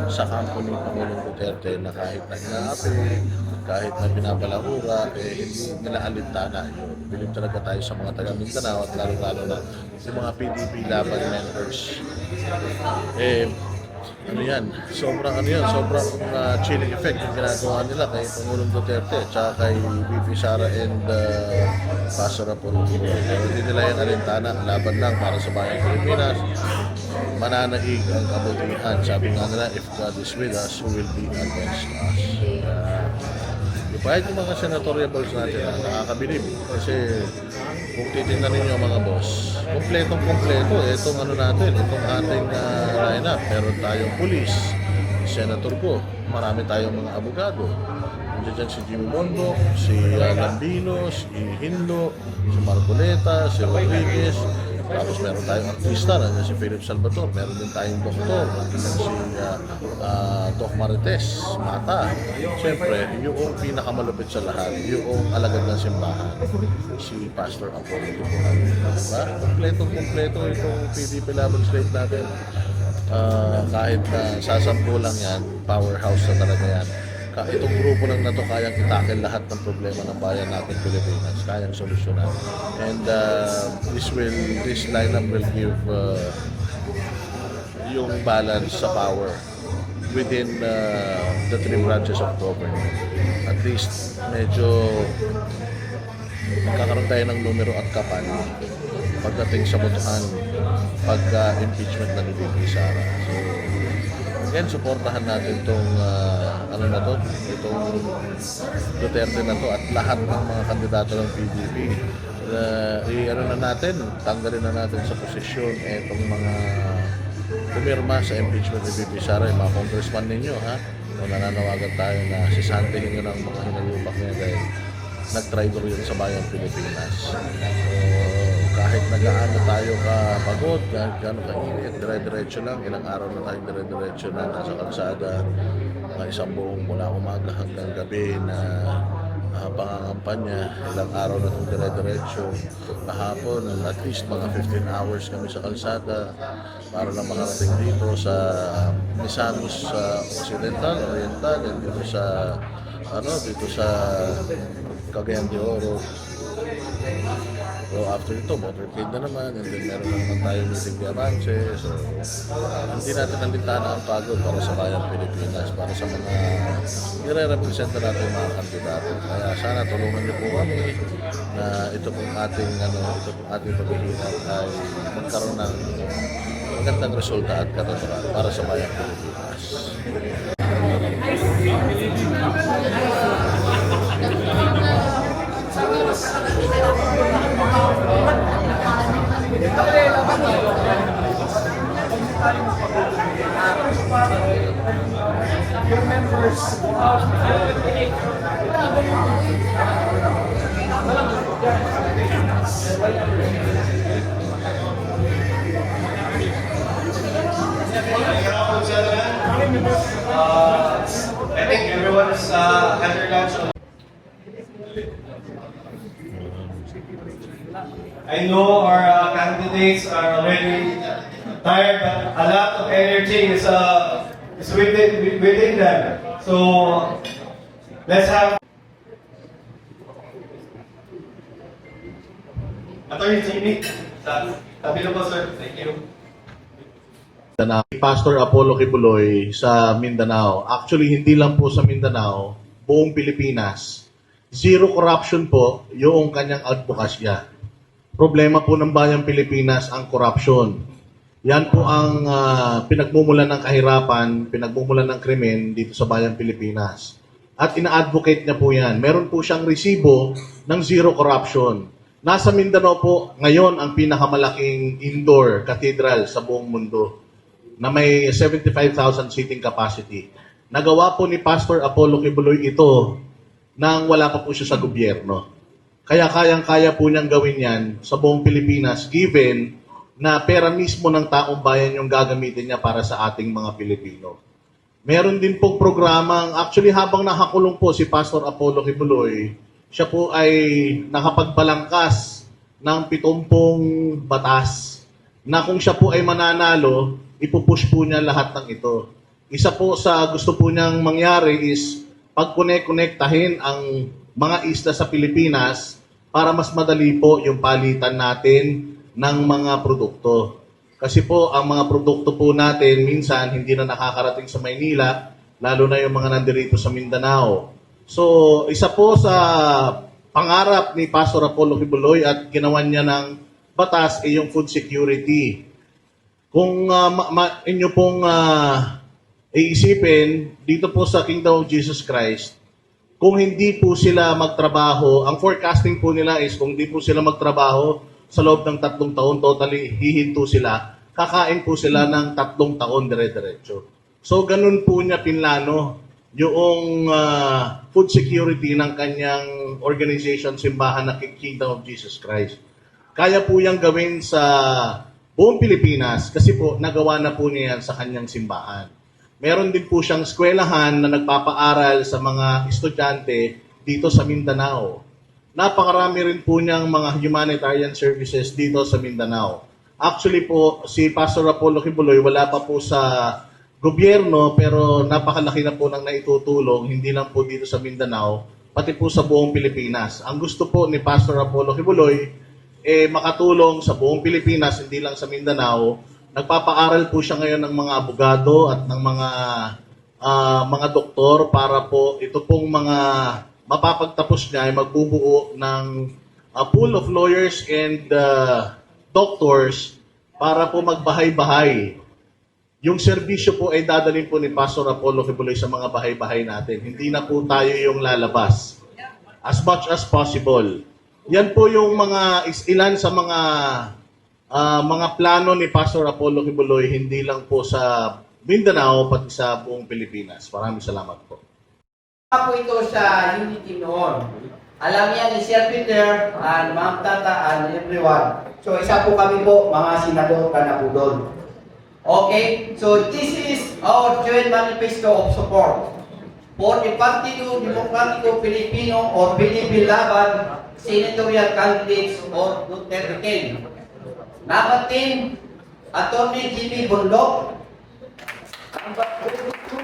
sa kampo ni Pangulong Duterte na kahit na inaapi, kahit na binabalahura, hindi nila alintana yun. Bilib talaga tayo sa mga taga Mindanao at lalo-lalo na yung mga PDP laban members. Sobrang chilling effect yung ginagawa nila kay Pangulong Duterte at saka kay VP Sara and Pastor Apollo Kibuloy. Pero hindi nila yan alintana, laban lang para sa bayang Pilipinas. Mananaig ang kabutihan. Sabi nga nila, if God is with us, who will be against us? Kahit yung mga senatorial balls natin, nakakabilib kasi Kung titingnan ninyo mga boss, kompletong-kompleto. Itong ano natin, itong ating lineup. Meron tayong pulis, Senator Go, marami tayong mga abogado. Nandiyan dyan si Jimmy Mondo, si Lambino, si Hinlo, si Marcoleta, si Rodriguez. Tapos meron tayong artista, nandiyan si Philip Salvador. Meron din tayong doktor, nandiyan si Doc Marites Mata. Siyempre, yung pinakamalupit sa lahat, yung alagad ng simbahan, si Pastor Apollo Kibuloy. Diba? Kompletong-kompleto itong PDP Laban Slate natin. Kahit na sasampu lang yan, powerhouse na talaga yan. Itong grupo lang na to kayang itakil lahat ng problema ng bayan natin Pilipinas, kayang solusyonan. And this lineup will give yung balance sa power within the three branches of government. At least medyo magkakaroon tayo ng numero at kapan pagdating sa botohan pagka-impeachment na ni VP Sara. So, again, supportahan natin itong itong Duterte na to at lahat ng mga kandidato ng PDP. Tanggalin na natin sa posisyon itong mga pumirma sa impeachment ni VP Sara, yung mga congressman ninyo, ha? So, nananawagan tayo na sisantihin nyo ng mga hinalubak niya dahil nag-traitor yun sa bayang Pilipinas. So, kahit nagaano tayo kapagod, kahit gano'n kainit, dire-diretso lang, ilang araw na tayong dire-diretso na nasa kalsada, mga isang buong mula umaga hanggang gabi na pangangampanya, ilang araw na itong dire-diretso. Kahapon, at least mga 15 hours kami sa kalsada para lang makarating dito sa Misamis Occidental, Oriental, and dito sa Cagayan de Oro. So after ito, motorcade na naman, and then meron na naman tayo meeting di Avance. So hindi natin nalitaan ang pagod para sa bayang Pilipinas, para sa mga nire-represent na natin mga kandidato. Kaya sana tulungan niyo po kami na ito pong ating pagkikita ay magkaroon ng magandang resulta at katotohanan para sa bayang Pilipinas. I think everyone is had their lunch. I know our candidates are already tired, but a lot of energy is within them. So let's have Attorney Jimmy. Tabi na po, sir. Thank you. Pastor Apollo Kibuloy sa Mindanao. Actually, hindi lang po sa Mindanao, buong Pilipinas. Zero corruption po yung kanyang advokasya. Problema po ng bayang Pilipinas ang corruption. Yan po ang pinagmumulan ng kahirapan, pinagmumulan ng krimen dito sa bayang Pilipinas. At ina-advocate niya po yan. Meron po siyang resibo ng zero corruption. Nasa Mindanao po ngayon ang pinakamalaking indoor cathedral sa buong mundo na may 75,000 seating capacity. Nagawa po ni Pastor Apollo Kibuloy ito nang wala pa po siya sa gobyerno. Kaya kayang-kaya po niyang gawin yan sa buong Pilipinas given na pera mismo ng taong bayan yung gagamitin niya para sa ating mga Pilipino. Meron din pong programang, actually habang nakakulong po si Pastor Apollo Kibuloy, siya po ay nakapagbalangkas ng 70 batas na kung siya po ay mananalo, ipupush po niya lahat ng ito. Isa po sa gusto po niyang mangyari is pagkone-konektahin ang mga isla sa Pilipinas para mas madali po yung palitan natin ng mga produkto. Kasi po, ang mga produkto po natin minsan hindi na nakakarating sa Maynila, lalo na yung mga nandirito sa Mindanao. So, isa po sa pangarap ni Pastor Apollo Kibuloy at ginawan niya ng batas ay yung food security. Kung inyo pong iisipin, dito po sa Kingdom of Jesus Christ, kung hindi po sila magtrabaho, ang forecasting po nila is kung hindi po sila magtrabaho sa loob ng 3 taon, totally hihinto sila, kakain po sila ng 3 taon dire-diretso. So ganun po niya pinlano yung food security ng kanyang organization, simbahan na Kingdom of Jesus Christ. Kaya po yang gawin sa buong Pilipinas kasi po nagawa na po niya yan sa kanyang simbahan. Meron din po siyang eskwelahan na nagpapaaral sa mga estudyante dito sa Mindanao. Napakarami rin po niyang mga humanitarian services dito sa Mindanao. Actually po, si Pastor Apollo Kibuloy wala pa po sa gobyerno pero napakalaki na po ng naitutulong, hindi lang po dito sa Mindanao, pati po sa buong Pilipinas. Ang gusto po ni Pastor Apollo Kibuloy, makatulong sa buong Pilipinas, hindi lang sa Mindanao. Nagpapaaral po siya ngayon ng mga abogado at ng mga doktor para po ito pong mga mapapagtapos niya ay magbubuo ng pool of lawyers and doctors para po magbahay-bahay. Yung serbisyo po ay dadalhin po ni Pastor Apollo Kibuloy sa mga bahay-bahay natin. Hindi na po tayo yung lalabas. As much as possible. Yan po yung ilan sa mga plano ni Pastor Apollo Kibuloy, hindi lang po sa Mindanao, pati sa buong Pilipinas. Maraming salamat po. Po ito sa unity noon. Alam niya ni Sir Peter and Ma'am Tata and everyone. So isa po kami po, mga senador na po doon. Okay, so this is our joint manifesto of support for the Partido Demokratiko Pilipino or Pilipin Laban senatorial candidates or Duterte King. Number 10, Atty. Jimmy Bundok. Number 22,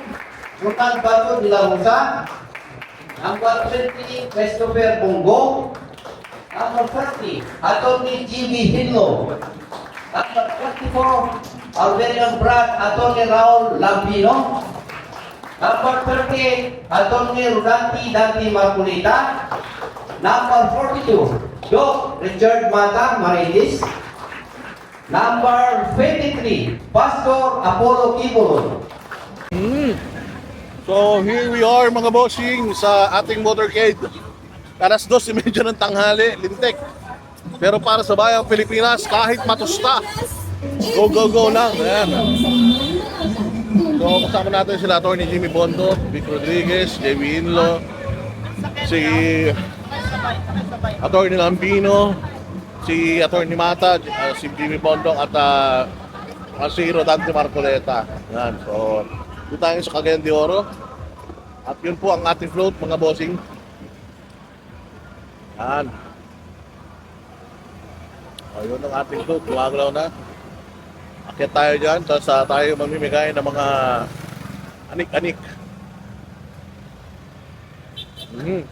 Sultan Bato de la Rosa. Number 20, Christopher Bongo. Number 30, Atty. Jimmy Hinlo. Number 44, our very own brad, Atty. Raul Lambino. Number 38, Atty. Rudanti Danti Marculita. Number 42, Doc Richard Mata Marilis. Number 23, Pastor Apollo Kibuloy. So here we are mga bossing sa ating motorcade. Alas 2:30 ng tanghali, lintik. Pero para sa bayang Pilipinas, kahit matusta, go, go, go lang. Ayan. So kasama natin sila Atty. Jimmy Bondo, Vic Rodriguez, J.B. Inlo, si Atty. Lambino, si Atty. Mata, si Jimmy Bondong at si Rodante Marcoleta. Yan. So, doon tayo sa Cagayan de Oro. At yun po ang ating float, mga bossing. Yan. O, yun ang ating float. Gumagalaw na. Akyat tayo dyan. Tapos tayo mamimigay ng mga anik-anik.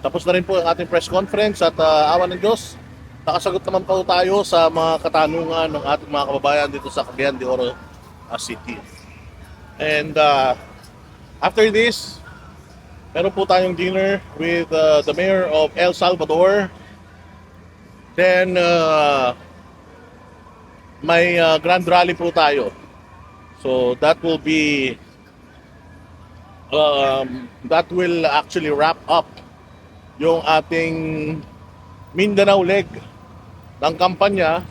Tapos na rin po ang ating press conference at awan ng Diyos. Nakasagot naman po tayo sa mga katanungan ng ating mga kababayan dito sa Cagayan de Oro City. And after this, meron po tayong dinner with the Mayor of El Salvador. Then, may grand rally po tayo. So, that will be, that will actually wrap up yung ating Mindanao leg ng kampanya.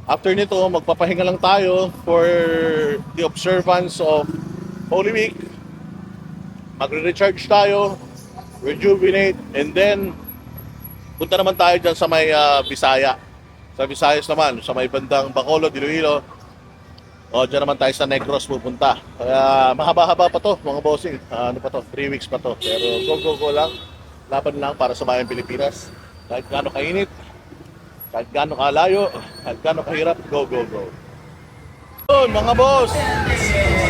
After nito, magpapahinga lang tayo for the observance of Holy Week. Magre-recharge tayo, rejuvenate, and then punta naman tayo dyan sa may Bisaya. Sa Visayas naman, sa may bandang Bacolod, Iloilo. O, dyan naman tayo sa Negros pupunta. Kaya mahaba-haba pa to, mga bossing. Ano pa to? 3 weeks pa to. Pero go lang. Laban lang para sa bayang Pilipinas. Kahit gaano kainit, kahit gaano kalayo, kahit gaano kahirap, go. Yun, mga boss,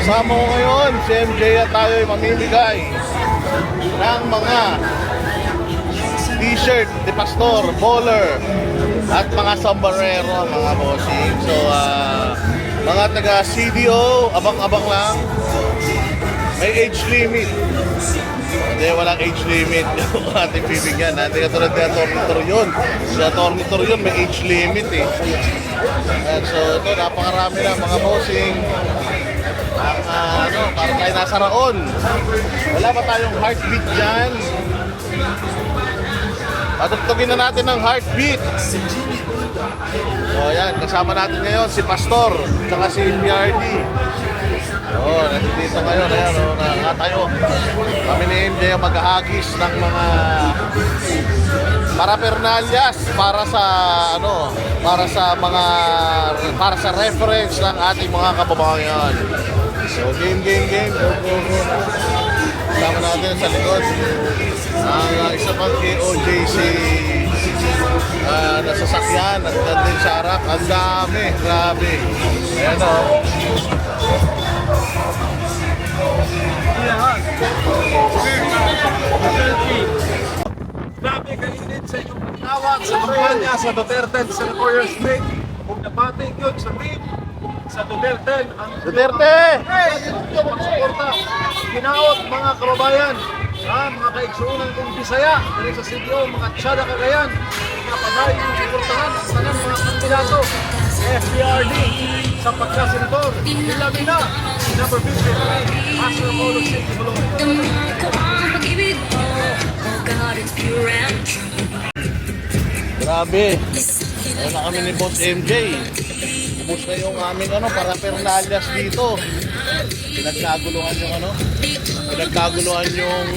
kasama ko ngayon, si MJ at tayo ay mamimigay ng mga t-shirt ni Pastor, bowler, at mga sombrero, mga bossing. So, mga taga CDO, abang-abang lang. May age limit. Hindi, walang age limit yung ating bibigyan. Hindi katulad ni Atty. Torion. Si Atty. Torion may age limit eh. And so ito, napakarami na mga bossing. Ang parang tayo nasa raon. Wala pa tayong heartbeat dyan. Patugtugin na natin ng heartbeat. So yan, kasama natin ngayon si Pastor, tsaka si PRD. Nandito ngayon, ayan, nakatayo. Kami ni MJ ang maghahagis ng mga parapernalyas para sa reference ng ating mga kababayan. So game. Go. Kasama natin sa likod ang isa pang KOJC na sasakyan at din sa harap. Ang dami, grabe. Ayan o. Grabe kainit sa inyong tawag sa kampanya sa Duterte sa Senatorial Street. Kung napating yun sa team sa Duterte. Duterte! Magsuporta. Ginaot mga kababayan. Mga kaigsuunan kong Bisaya. Dali sa CDO, mga Tiyada Cagayan. Napagay yung suportahan ang tanang mga kandidato. FPRD sa pagka-senator. Ilamina, number 53, Pastor Apollo City, Boloy. Grabe. Ayun na kami ni Boss MJ. Ubus na yung aming parapernalyas dito. Pinagkaguluhan yung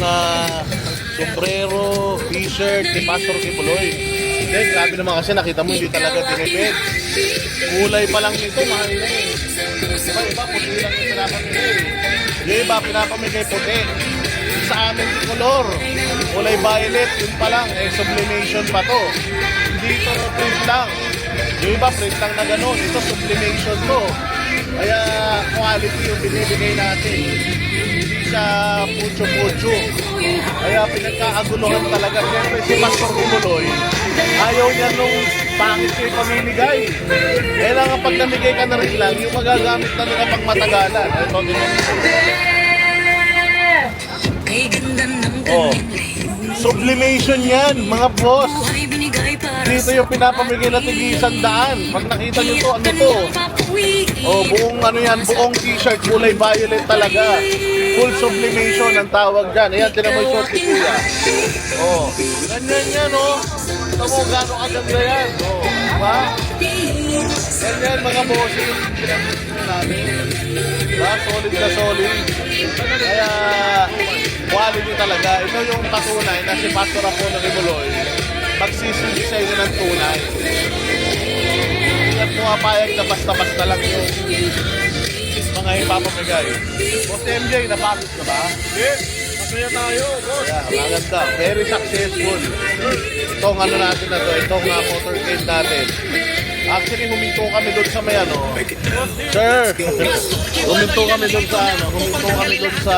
sombrero, t-shirt ni Pastor Kibuloy. Then, grabe naman kasi nakita mo hindi talaga tinipid. Kulay pa lang nito, mahal na eh. Iba, puti lang yung pinapamigay. Yung iba, pinapamigay puti. Sa amin, color. Kulay violet, yun pa lang. Sublimation pa to. Hindi ito print lang. Yung iba, print lang na gano'n. Ito, sublimation to. Kaya, quality yung binibigay natin. Hindi siya pucho-pucho. Kaya, pinagkaaguluhan talaga. Siyempre, si Pastor Kibuloy, ayaw niya nung pangit kayo pamimigay. Kailangan pag namigay ka na rin lang, yung magagamit na nila pang matagalan. Ito, sublimation yan, mga boss. Dito yung pinapamigay na tig-100. Pag nakita nyo to, ano to? Buong t-shirt, kulay violet talaga. Full sublimation ang tawag dyan. Ayan, tinan mo yung short ni Kuya. Ganyan yan, Ito mo, gano'ng kaganda yan. Diba? Ganyan, mga boss, yung pinapamigay namin. Diba? Solid na solid. Kaya, quality talaga. Ito yung patunay na si Pastor Apollo Kibuloy magsisilbi sa inyo ng tunay. Hindi at pumapayag na basta-basta lang yung mga ipapamigay. Boss MJ, napagod ka ba? Yes, masaya tayo, boss. Maganda. Very successful. Itong natin na to, itong motorcade natin. Actually, huminto kami doon sa may Sir, huminto kami doon sa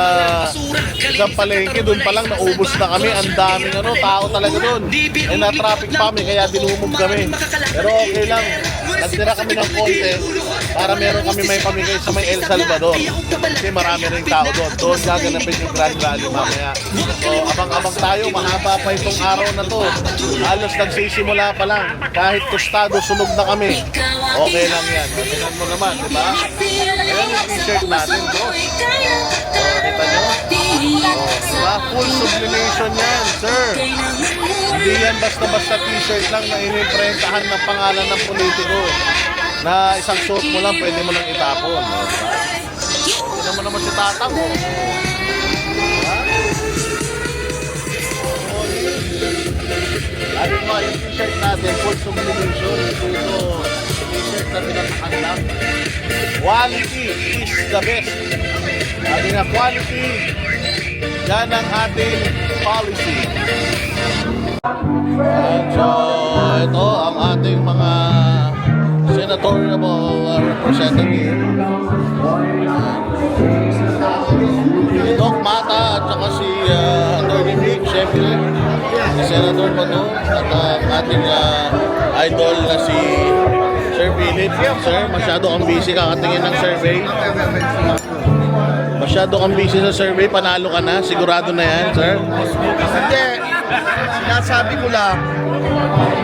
isang palengke. Doon pa lang naubos na kami. Ang daming tao talaga doon. Na-traffic pa kami, kaya dinumog kami. Pero okay lang. Nagtira kami ng konti para meron kami may pamigay sa may El Salvador. Kasi marami rin tao doon. Doon gaganapin yung Grand Rally mamaya. So, abang-abang tayo. Mahaba pa itong araw na to. Halos nagsisimula pa lang. Kahit tostado, sunog na kami. Okay lang yan. Tingnan mo naman, di ba? Ayan yung t-shirt natin, boss. Kita nyo? Diba? Full sublimation yan, sir. Hindi yan basta-basta t-shirt lang na inimprentahan ng pangalan ng politiko. Na isang suot mo lang, pwede mo lang itapon. Hindi naman si Tatang, Ano mo, yung t-shirt natin, full sublimation. Ito, t-shirt na pinatakan lang. Quality is the best. Sabi na quality, yan ang ating policy. So, ito ang ating mga senatorial representative. Doc Mata at saka si Attorney Vic, syempre. Si Senator Pato at ang ating idol na si Sir Philip. Sir, masyado kang busy kakatingin ng survey. Masyado kang busy sa survey, panalo ka na. Sigurado na yan, sir? Hindi. Sinasabi ko lang,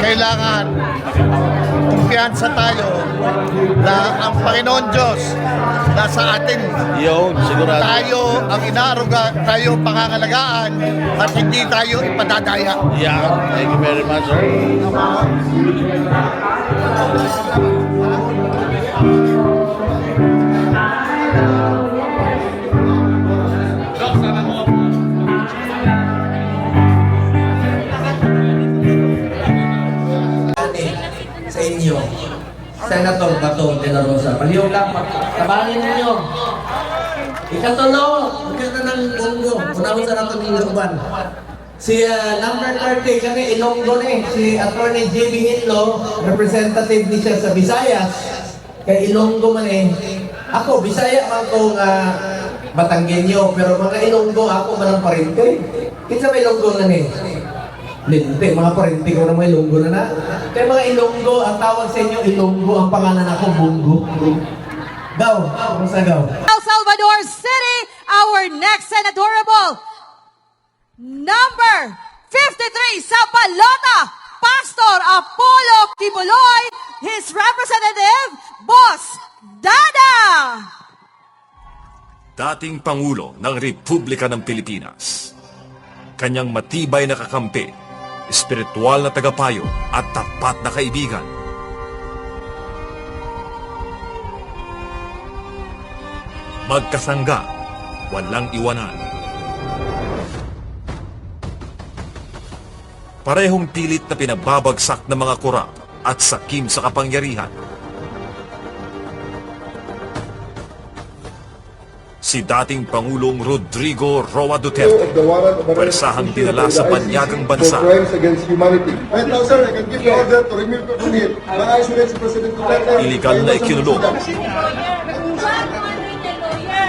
kailangan kumpiyansa tayo na ang Panginoon Diyos nasa atin. Yun, sigurado. Tayo ang inaaruga, tayo ang pangangalagaan at hindi tayo ipadadaya. Yeah, thank you very much, sir. Sa inyo, Senator Bato de la Rosa. Paliw lang, tabanin ninyo. Ikatulo, magkita ng Ilonggo. Unahon sa nato ng Ilongban. Si number 30, kami Ilonggo si Attorney J.B. Hinlo, representative ni siya sa Visayas. Kay Ilonggo man Ako, Bisaya man kong Batanggenyo, pero mga Ilonggo, ako man ang parente. Kinsa may Ilonggo na Linte, mga parente ko na mga Ilonggo na. Kaya mga Ilonggo, ang tawag sa inyo Ilonggo, ang pangalan ako, Bungo. Gaw, sa gaw. El Salvador City, our next senatorable, number 53, Sapalota, Pastor Apollo Kibuloy, his representative, Boss Dada. Dating Pangulo ng Republika ng Pilipinas. Kanyang matibay na kakampi, espiritual na tagapayo at tapat na kaibigan. Magkasangga, walang iwanan. Parehong pilit na pinagbabagsak ng mga korap at sakim sa kapangyarihan. Si dating Pangulong Rodrigo Roa Duterte, pwersahang dinala sa panyagang bansa. Iligal na ikinulong.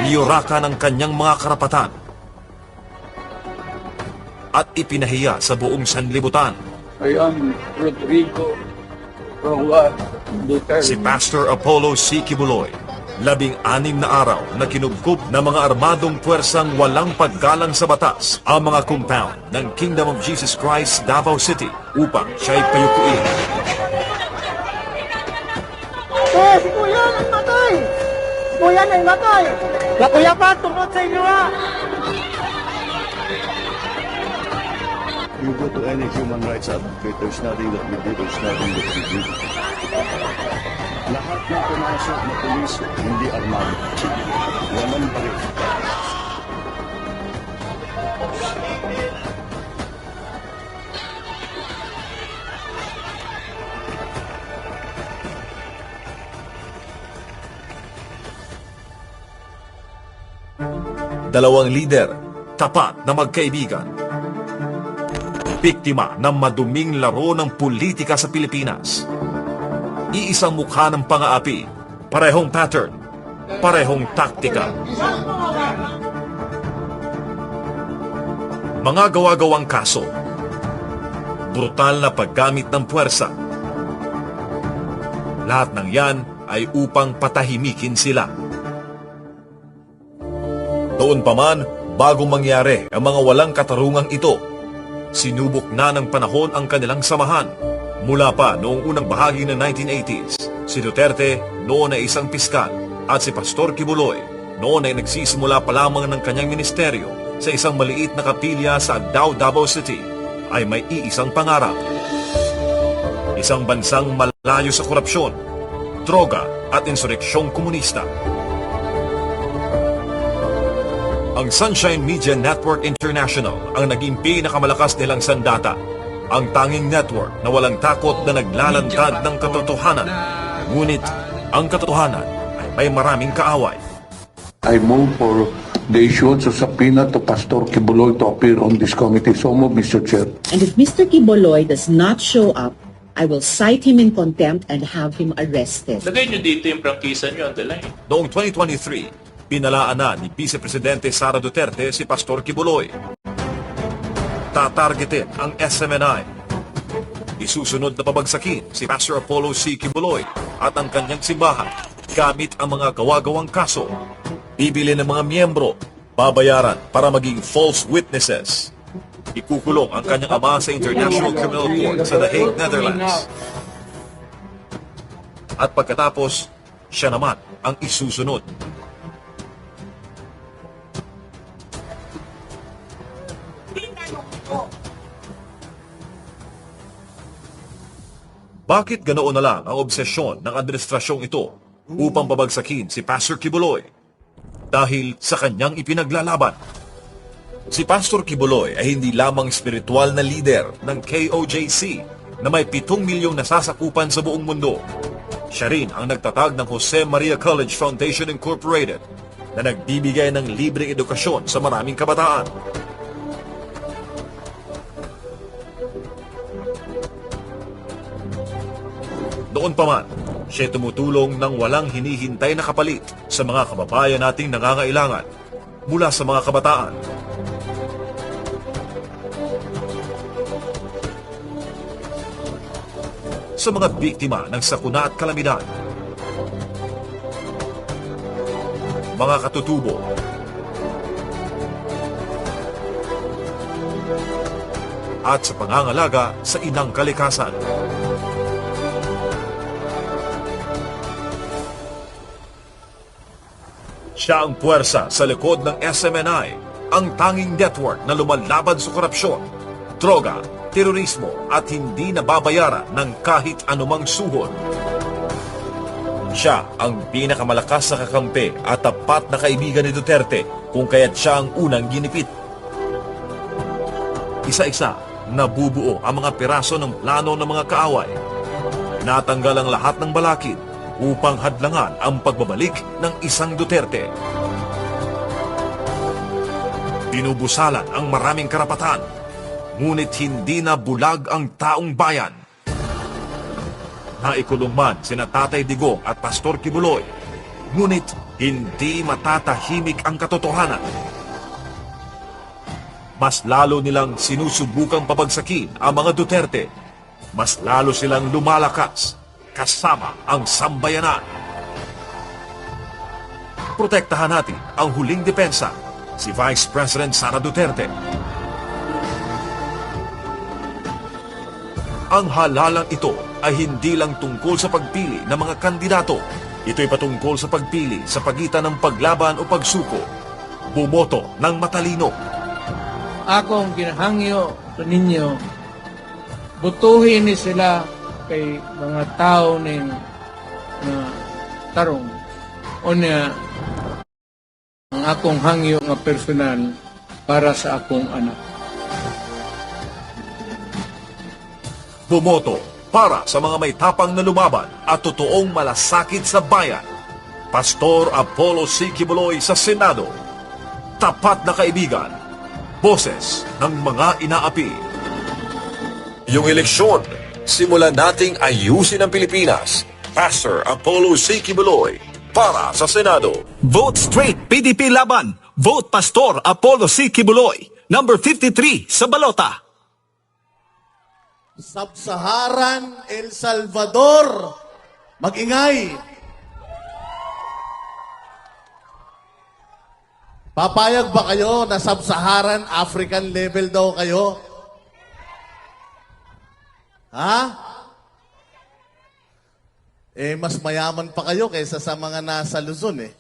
Niyuraka ng kanyang mga karapatan at ipinahiya sa buong sanlibutan. I am Rodrigo Roa Duterte. Si Pastor Apollo C. Kibuloy, 16 na araw na kinubkob ng mga armadong puwersang walang paggalang sa batas ang mga compound ng Kingdom of Jesus Christ, Davao City upang siya'y payukuin. Si Kuya nang matay! Si Kuya nang matay! Kuya pa, tungkol sa inyo You go to any human rights advocate, there's nothing that we do, there's nothing that we do. Lahat ng pumasok na pulis, hindi armado. Walang baril. Dalawang lider, tapat na magkaibigan. Biktima ng maduming laro ng politika sa Pilipinas. Iisang mukha ng pang-aapi, parehong pattern, parehong taktika. Mga gawa-gawang kaso, brutal na paggamit ng puwersa. Lahat ng yan ay upang patahimikin sila. Noon pa man, bago mangyari ang mga walang katarungang ito, sinubok na ng panahon ang kanilang samahan. Mula pa noong unang bahagi ng 1980s, si Duterte noon ay isang piskal at si Pastor Kibuloy noon ay nagsisimula pa lamang ng kanyang ministeryo sa isang maliit na kapilya sa Agdao, Davao City, ay may iisang pangarap. Isang bansang malayo sa korupsyon, droga at insureksyong komunista. Ang Sunshine Media Network International ang naging pinakamalakas nilang sandata. Ang tanging network na walang takot na naglalantad ng katotohanan. Ngunit ang katotohanan ay may maraming kaaway. I move for the issuance of subpoena to Pastor Kibuloy to appear on this committee. So move, Mr. Chair. And if Mr. Kibuloy does not show up, I will cite him in contempt and have him arrested. Lagay nyo dito yung prangkisa nyo on the line. Noong 2023, pinalaan na ni Vice Presidente Sara Duterte si Pastor Kibuloy. Tatargetin ang SMNI. Isusunod na pabagsakin si Pastor Apollo C. Kibuloy at ang kanyang simbahan gamit ang mga gawa-gawang kaso. Bibili ng mga miyembro, babayaran para maging false witnesses. Ikukulong ang kanyang ama sa International Criminal Court sa The Hague, Netherlands. at pagkatapos, siya naman ang isusunod. Bakit ganoon na lang ang obsesyon ng administrasyong ito upang pabagsakin si Pastor Kibuloy? Dahil sa kanyang ipinaglalaban. Si Pastor Kibuloy ay hindi lamang spiritual na leader ng KOJC na may 7 milyong nasasakupan sa buong mundo. Siya rin ang nagtatag ng Jose Maria College Foundation Incorporated na nagbibigay ng libreng edukasyon sa maraming kabataan. Noon pa man, siya tumutulong ng walang hinihintay na kapalit sa mga kababayan nating nangangailangan mula sa mga kabataan. Sa mga biktima ng sakuna at kalamidad, mga katutubo, at sa pangangalaga sa inang kalikasan. Siya ang puwersa sa likod ng SMNI, ang tanging network na lumalaban sa korupsyon, droga, terorismo at hindi nababayaran ng kahit anumang suhod. Siya ang pinakamalakas na kakampi at tapat na kaibigan ni Duterte kung kaya't siya ang unang ginipit. Isa-isa, nabubuo ang mga piraso ng plano ng mga kaaway. Natanggal ang lahat ng balakid upang hadlangan ang pagbabalik ng isang Duterte. Binubusalan ang maraming karapatan, ngunit hindi na bulag ang taong bayan. Naikulong man sina Tatay Digong at Pastor Kibuloy, ngunit hindi matatahimik ang katotohanan. Mas lalo nilang sinusubukang pabagsakin ang mga Duterte. Mas lalo silang lumalakas kasama ang sambayanan. Protektahan natin ang huling depensa, si Vice President Sara Duterte. Ang halalang ito ay hindi lang tungkol sa pagpili ng mga kandidato. Ito'y patungkol sa pagpili sa pagitan ng paglaban o pagsuko. Bumoto ng matalino. Akong ginahangyo sa ninyo, butuhin ni sila kay mga tao ning tarong. O niya, ang akong hangyo nga personal para sa akong anak. Bumoto para sa mga may tapang na lumaban at totoong malasakit sa bayan. Pastor Apollo C. Kibuloy sa Senado. Tapat na kaibigan. Boses ng mga inaapi. Yung eleksyon, simulan nating ayusin ang Pilipinas. Pastor Apollo C. Kibuloy para sa Senado. Vote straight PDP laban. Vote Pastor Apollo C. Kibuloy. Number 53 sa balota. Sub-Saharan El Salvador, mag-ingay. Papayag ba kayo na Sub-Saharan African level daw kayo? Ha? Mas mayaman pa kayo kaysa sa mga nasa Luzon eh.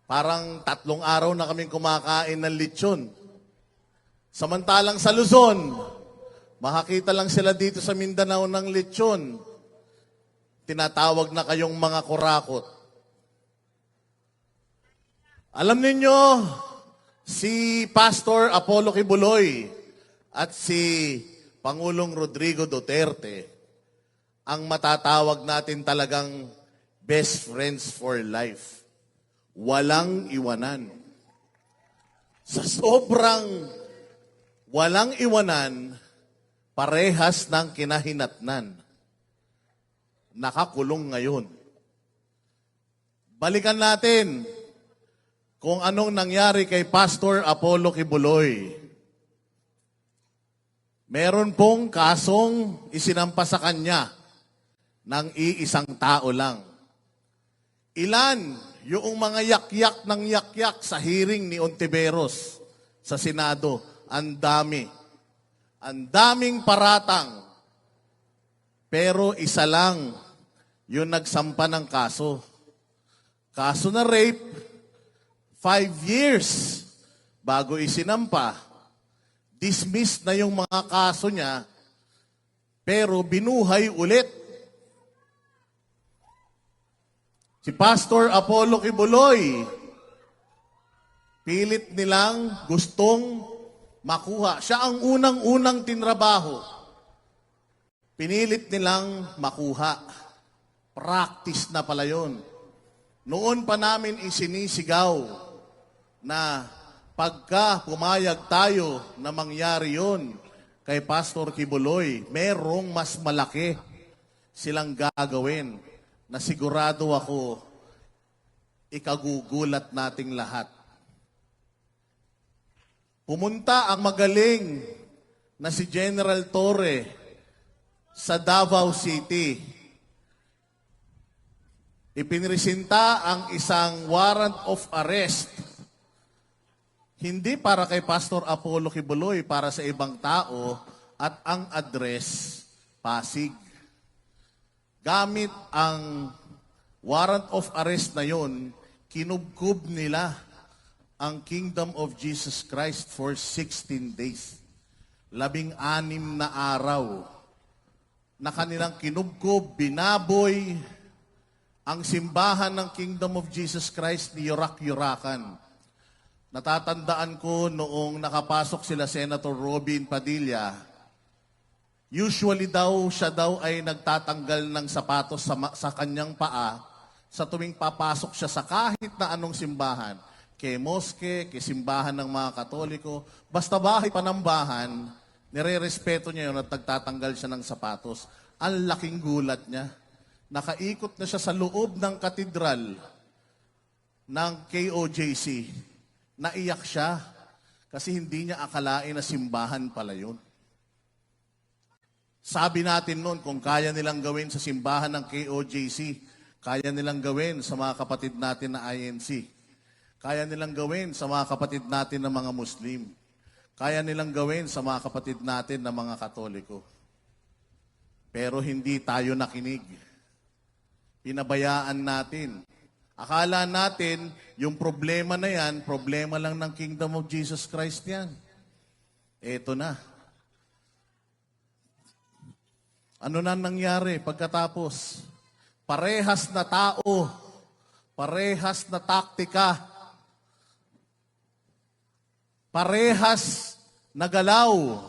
Parang 3 araw na kaming kumakain ng lechon. Samantalang sa Luzon, makakita lang sila dito sa Mindanao ng lechon. Tinatawag na kayong mga kurakot. Alam ninyo, si Pastor Apollo Kibuloy at si Pangulong Rodrigo Duterte ang matatawag natin talagang best friends for life. Walang iwanan. Sa sobrang walang iwanan, parehas ng kinahinatnan. Nakakulong ngayon. Balikan natin kung anong nangyari kay Pastor Apollo Kibuloy. Meron pong kasong isinampa sa kanya ng iisang tao lang. Ilan yung mga yakyak ng yakyak sa hearing ni Ontiveros sa Senado? Ang dami. Ang daming paratang. Pero isa lang yung nagsampa ng kaso. Kaso na rape, 5 years bago isinampa. Dismissed na yung mga kaso niya, pero binuhay ulit. Si Pastor Apollo Kibuloy, pilit nilang gustong makuha. Siya ang unang-unang tinrabaho. Pinilit nilang makuha. Practice na pala yun. Noon pa namin isinisigaw na pagka pumayag tayo na mangyari yun kay Pastor Kibuloy, merong mas malaki silang gagawin na sigurado ako ikagugulat nating lahat. Pumunta ang magaling na si General Torre sa Davao City. Ipinresinta ang isang warrant of arrest. Hindi para kay Pastor Apollo Kibuloy, para sa ibang tao, at ang address, Pasig. Gamit ang warrant of arrest na yon, kinubkub nila ang Kingdom of Jesus Christ for 16 days. 16 na araw na kanilang kinubkub, binaboy ang simbahan ng Kingdom of Jesus Christ ni Yorak-Yorakan. Natatandaan ko noong nakapasok sila Senator Robin Padilla, usually siya daw ay nagtatanggal ng sapatos sa kanyang paa sa tuwing papasok siya sa kahit na anong simbahan. Kay moske, kay simbahan ng mga Katoliko, basta bahay panambahan, nire-respeto niya yun at nagtatanggal siya ng sapatos. Ang laking gulat niya. Nakaikot na siya sa loob ng katedral ng KOJC. Naiyak siya kasi hindi niya akalain na simbahan pala yun. Sabi natin noon, kung kaya nilang gawin sa simbahan ng KOJC, kaya nilang gawin sa mga kapatid natin na INC. Kaya nilang gawin sa mga kapatid natin na mga Muslim. Kaya nilang gawin sa mga kapatid natin na mga Katoliko. Pero hindi tayo nakinig. Pinabayaan natin. Akala natin, yung problema na yan, problema lang ng Kingdom of Jesus Christ yan. Eto na. Ano na nangyari pagkatapos? Parehas na tao, parehas na taktika, parehas na galaw.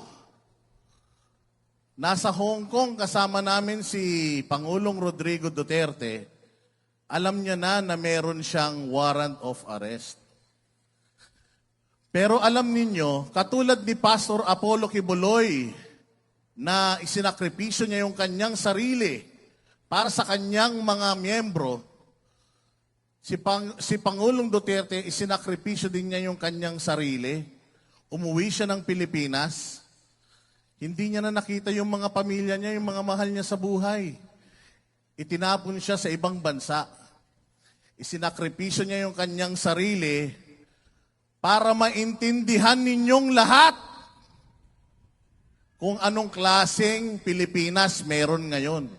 Nasa Hong Kong kasama namin si Pangulong Rodrigo Duterte. Alam niya na meron siyang warrant of arrest. Pero alam ninyo, katulad ni Pastor Apollo Kibuloy, na isinakripisyo niya yung kanyang sarili para sa kanyang mga miyembro, si Pangulong Duterte, isinakripisyo din niya yung kanyang sarili. Umuwi siya ng Pilipinas. Hindi niya na nakita yung mga pamilya niya, yung mga mahal niya sa buhay. Itinapon siya sa ibang bansa. Isinakripisyo niya yung kanyang sarili para maintindihan ninyong lahat kung anong klaseng Pilipinas meron ngayon.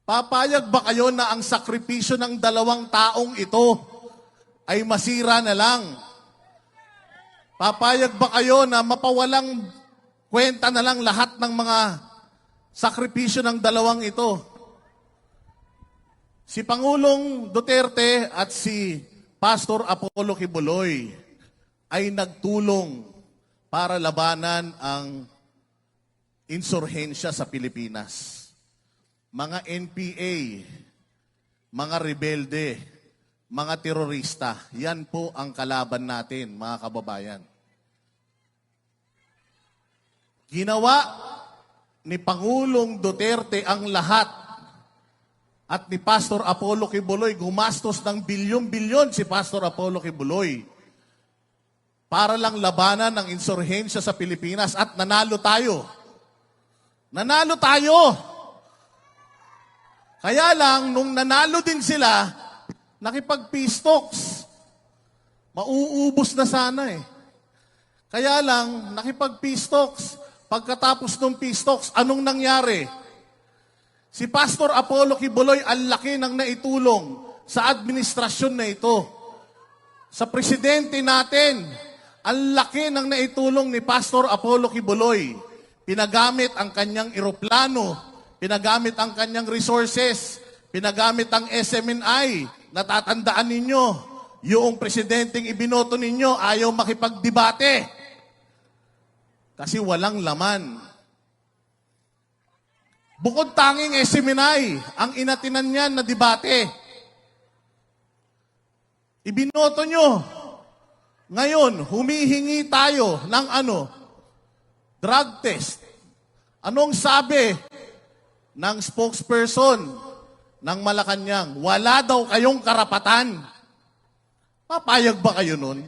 Papayag ba kayo na ang sakripisyo ng 2 taong ito ay masira na lang? Papayag ba kayo na mapawalang kwenta na lang lahat ng mga sakripisyo ng 2 ito? Si Pangulong Duterte at si Pastor Apollo Kibuloy ay nagtulong para labanan ang insurhensya sa Pilipinas. Mga NPA, mga rebelde, mga terorista, yan po ang kalaban natin, mga kababayan. Ginawa ni Pangulong Duterte ang lahat at ni Pastor Apollo Kibuloy, gumastos ng bilyon-bilyon si Pastor Apollo Kibuloy para lang labanan ng insurhensya sa Pilipinas at nanalo tayo. Nanalo tayo. Kaya lang, nung nanalo din sila, nakipag-peace talks. Mauubos na sana eh. Kaya lang, nakipag-peace talks. Pagkatapos ng peace talks, anong nangyari? Si Pastor Apollo Kibuloy, ang laki ng naitulong sa administrasyon na ito. Sa presidente natin, ang laki ng naitulong ni Pastor Apollo Kibuloy. Pinagamit ang kanyang eroplano, pinagamit ang kanyang resources, pinagamit ang SMNI. Natatandaan ninyo, yung presidenteng ibinoto ninyo ayaw makipagdebate kasi walang laman. Bukod tanging SMNI, ang inatinan niyan na debate. Ibinoto nyo. Ngayon, humihingi tayo ng drug test. Anong sabi ng spokesperson ng Malacanang? Wala daw kayong karapatan. Papayag ba kayo nun?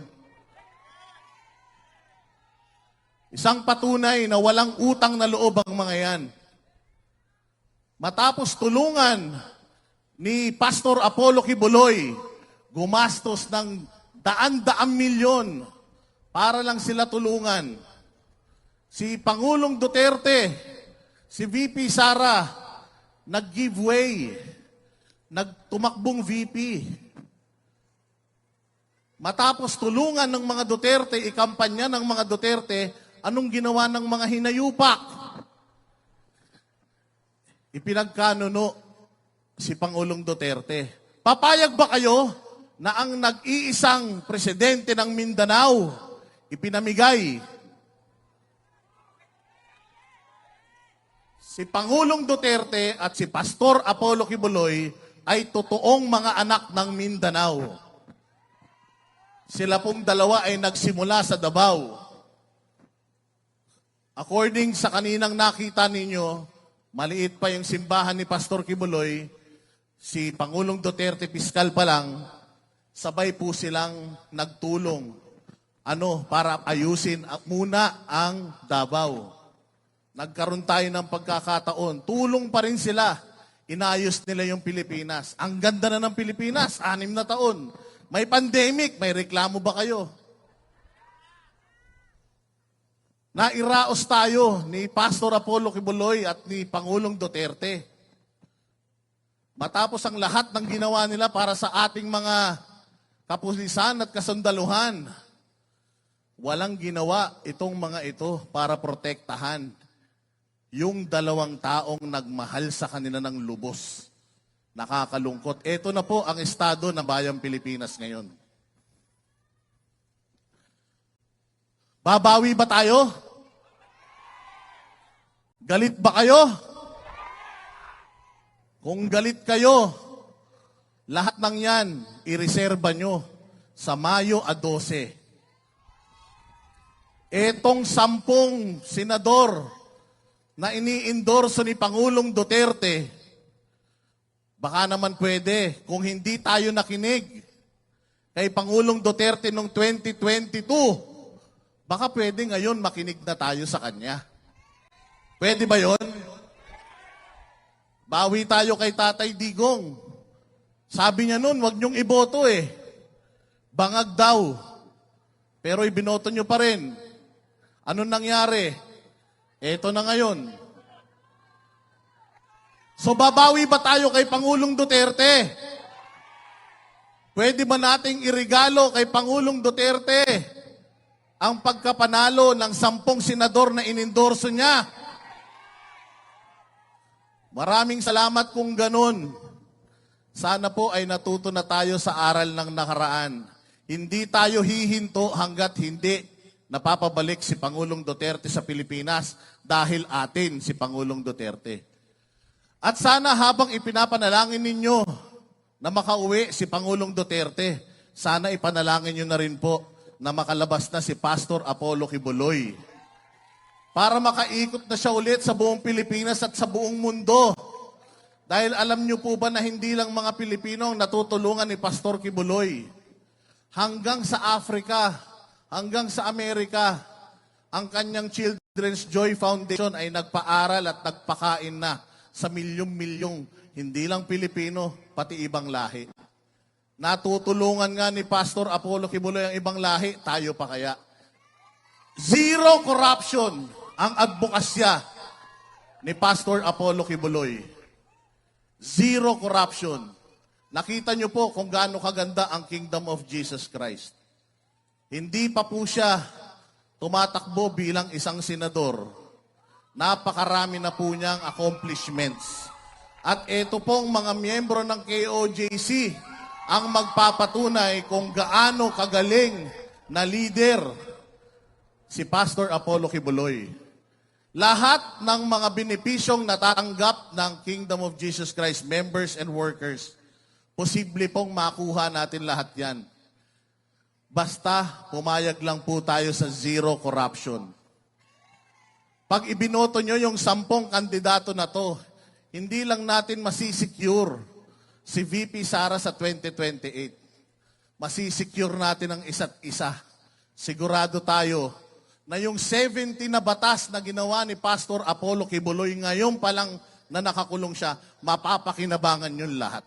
Isang patunay na walang utang na loob ang mga yan. Matapos tulungan ni Pastor Apollo Kibuloy, gumastos ng daan-daang milyon para lang sila tulungan. Si Pangulong Duterte, si VP Sara, nag-give way, nagtumakbong VP. Matapos tulungan ng mga Duterte, ikampanya ng mga Duterte, anong ginawa ng mga hinayupak? Ipinagkanuno si Pangulong Duterte. Papayag ba kayo na ang nag-iisang presidente ng Mindanao ipinamigay? Si Pangulong Duterte at si Pastor Apollo Kibuloy ay totoong mga anak ng Mindanao. Sila pong dalawa ay nagsimula sa Davao. According sa kaninang nakita ninyo, maliit pa yung simbahan ni Pastor Kibuloy, si Pangulong Duterte piskal pa lang, sabay po silang nagtulong para ayusin muna ang Davao. Nagkaroon tayo ng pagkakataon. Tulong pa rin sila. Inayos nila yung Pilipinas. Ang ganda na ng Pilipinas, 6 na taon. May pandemic, may reklamo ba kayo? Nairaos tayo ni Pastor Apollo Kibuloy at ni Pangulong Duterte. Matapos ang lahat ng ginawa nila para sa ating mga kapulisan at kasundaluhan, walang ginawa itong mga ito para protektahan yung 2 taong nagmahal sa kanila ng lubos. Nakakalungkot. Ito na po ang estado ng bayang Pilipinas ngayon. Babawi ba tayo? Galit ba kayo? Kung galit kayo, lahat ng yan, ireserba nyo sa Mayo 12. Etong 10 senador na ini-endorso ni Pangulong Duterte, baka naman pwede, kung hindi tayo nakinig kay Pangulong Duterte noong 2022, baka pwede ngayon makinig na tayo sa kanya. Pwede ba yon? Bawi tayo kay Tatay Digong. Sabi niya noon, wag niyong iboto Bangag daw. Pero ibinoto niyo pa rin. Anong nangyari? Eto na ngayon. So babawi ba tayo kay Pangulong Duterte? Pwede ba nating irigalo kay Pangulong Duterte ang pagkapanalo ng 10 senador na inendorso niya? Maraming salamat kung ganun. Sana po ay natuto na tayo sa aral ng nakaraan. Hindi tayo hihinto hanggat hindi napapabalik si Pangulong Duterte sa Pilipinas dahil atin si Pangulong Duterte. At sana habang ipinapanalangin ninyo na makauwi si Pangulong Duterte, sana ipanalangin nyo na rin po na makalabas na si Pastor Apollo Kibuloy para makaikot na siya ulit sa buong Pilipinas at sa buong mundo. Dahil alam niyo po ba na hindi lang mga Pilipino ang natutulungan ni Pastor Kibuloy. Hanggang sa Africa, hanggang sa Amerika, ang kanyang Children's Joy Foundation ay nagpaaral at nagpakain na sa milyong-milyong, hindi lang Pilipino, pati ibang lahi. Natutulungan nga ni Pastor Apollo Kibuloy ang ibang lahi, tayo pa kaya? Zero corruption ang advokasya ni Pastor Apollo Kibuloy. Zero corruption. Nakita nyo po kung gaano kaganda ang Kingdom of Jesus Christ. Hindi pa po siya tumatakbo bilang isang senador. Napakarami na po niyang accomplishments. At ito pong mga miyembro ng KOJC ang magpapatunay kung gaano kagaling na leader si Pastor Apollo Kibuloy. Lahat ng mga benepisyong natatanggap ng Kingdom of Jesus Christ members and workers, posible pong makuha natin lahat yan. Basta pumayag lang po tayo sa zero corruption. Pag ibinoto nyo yung 10 kandidato na to, hindi lang natin masisecure si VP Sara sa 2028. Masisecure natin ang isa't isa. Sigurado tayo na yung 70 na batas na ginawa ni Pastor Apollo Kibuloy ngayon pa lang na nakakulong siya, mapapakinabangan yun lahat.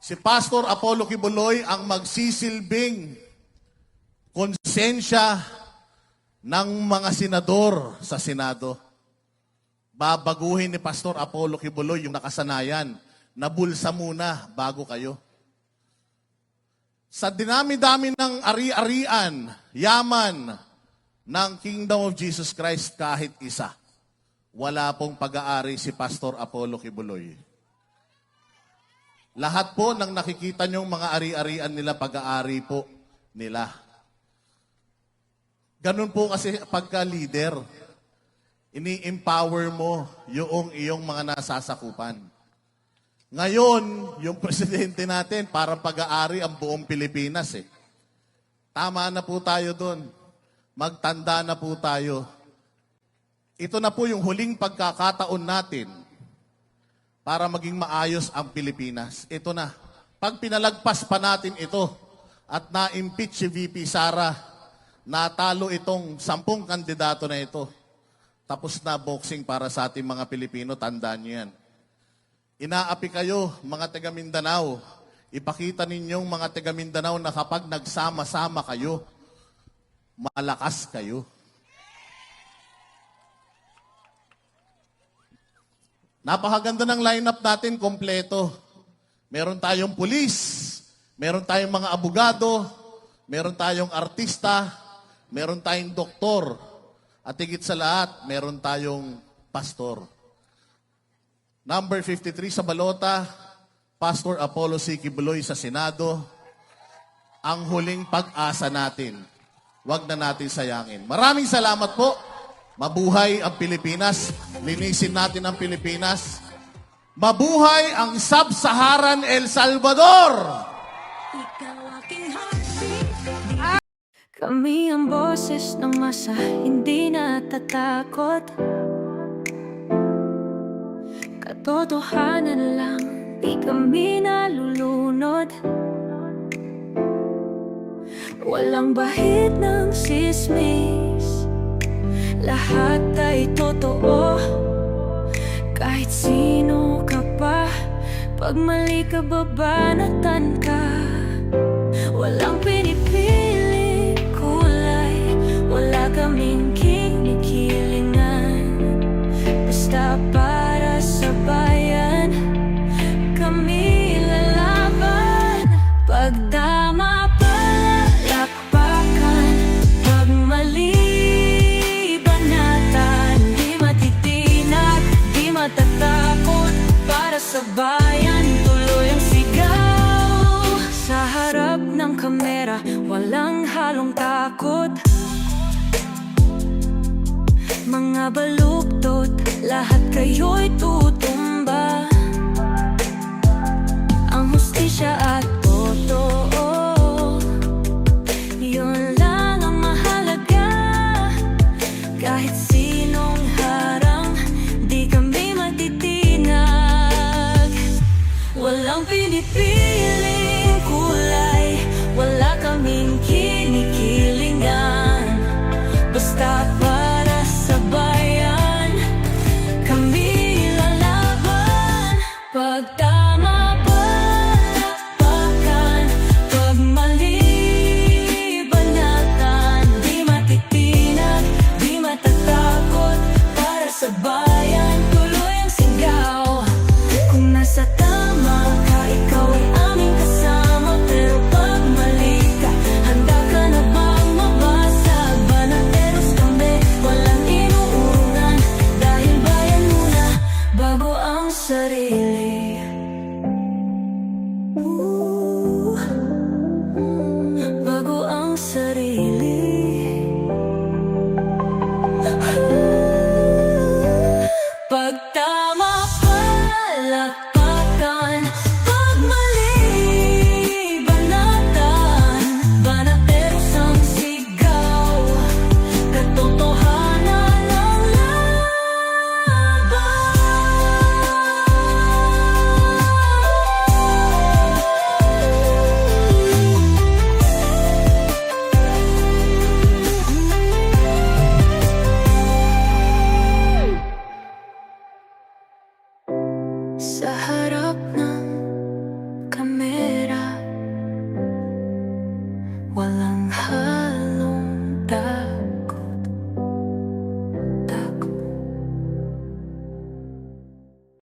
Si Pastor Apollo Kibuloy ang magsisilbing konsensya ng mga senador sa Senado. Babaguhin ni Pastor Apollo Kibuloy yung nakasanayan na bulsa muna bago kayo. Sa dinami-dami ng ari-arian, yaman ng Kingdom of Jesus Christ kahit isa, wala pong pag-aari si Pastor Apollo Kibuloy. Lahat po ng nakikita niyong mga ari-arian nila, pag-aari po nila. Ganun po kasi pagka-leader, ini-empower mo yung iyong mga nasasakupan. Ngayon, yung presidente natin, parang pag-aari ang buong Pilipinas eh. Tama na po tayo doon. Magtanda na po tayo. Ito na po yung huling pagkakataon natin para maging maayos ang Pilipinas. Ito na. Pag pinalagpas pa natin ito at na-impeach si VP Sara, natalo itong 10 kandidato na ito. Tapos na boxing para sa ating mga Pilipino, tandaan niyo yan. Inaapi kayo, mga taga Mindanao. Ipakita ninyong mga taga Mindanao na kapag nagsama-sama kayo, malakas kayo. Napakaganda ng lineup natin, kompleto. Meron tayong pulis, meron tayong mga abogado, meron tayong artista, meron tayong doktor, at higit sa lahat, meron tayong pastor. Number 53 sa balota, Pastor Apollo C. Kibuloy sa Senado, ang huling pag-asa natin. Huwag na natin sayangin. Maraming salamat po. Mabuhay ang Pilipinas. Linisin natin ang Pilipinas. Mabuhay ang Sub-Saharan El Salvador! Kami ang boses ng masa, hindi natatakot. Katotohanan lang, di kami nalulunod. Walang bahid ng sismis, lahat ay totoo. Kahit sino ka pa, pag mali ka babanatan ka. Walang pinipili kulay, wala kaming kinikilingan. Basta para sa bayan, kami lalaban. Pag tama palakpakan, pag mali banatan. Di matitinag, di matatakot, para sa bayan tuloy ang sigaw. Sa harap ng kamera, walang halong takot. Mga baluktot, lahat kayo'y tutumba. Ang hustisya at totoo, yun lang ang mahalaga. Kahit sinong harang, di kami matitinag. Walang pinipiling kulay, wala kaming kinikilingan. Basta para sa bayan, kami lalaban. Pag tama palakpakan, pag mali banatan. Di matitinag, di matatakot, para sa bayan.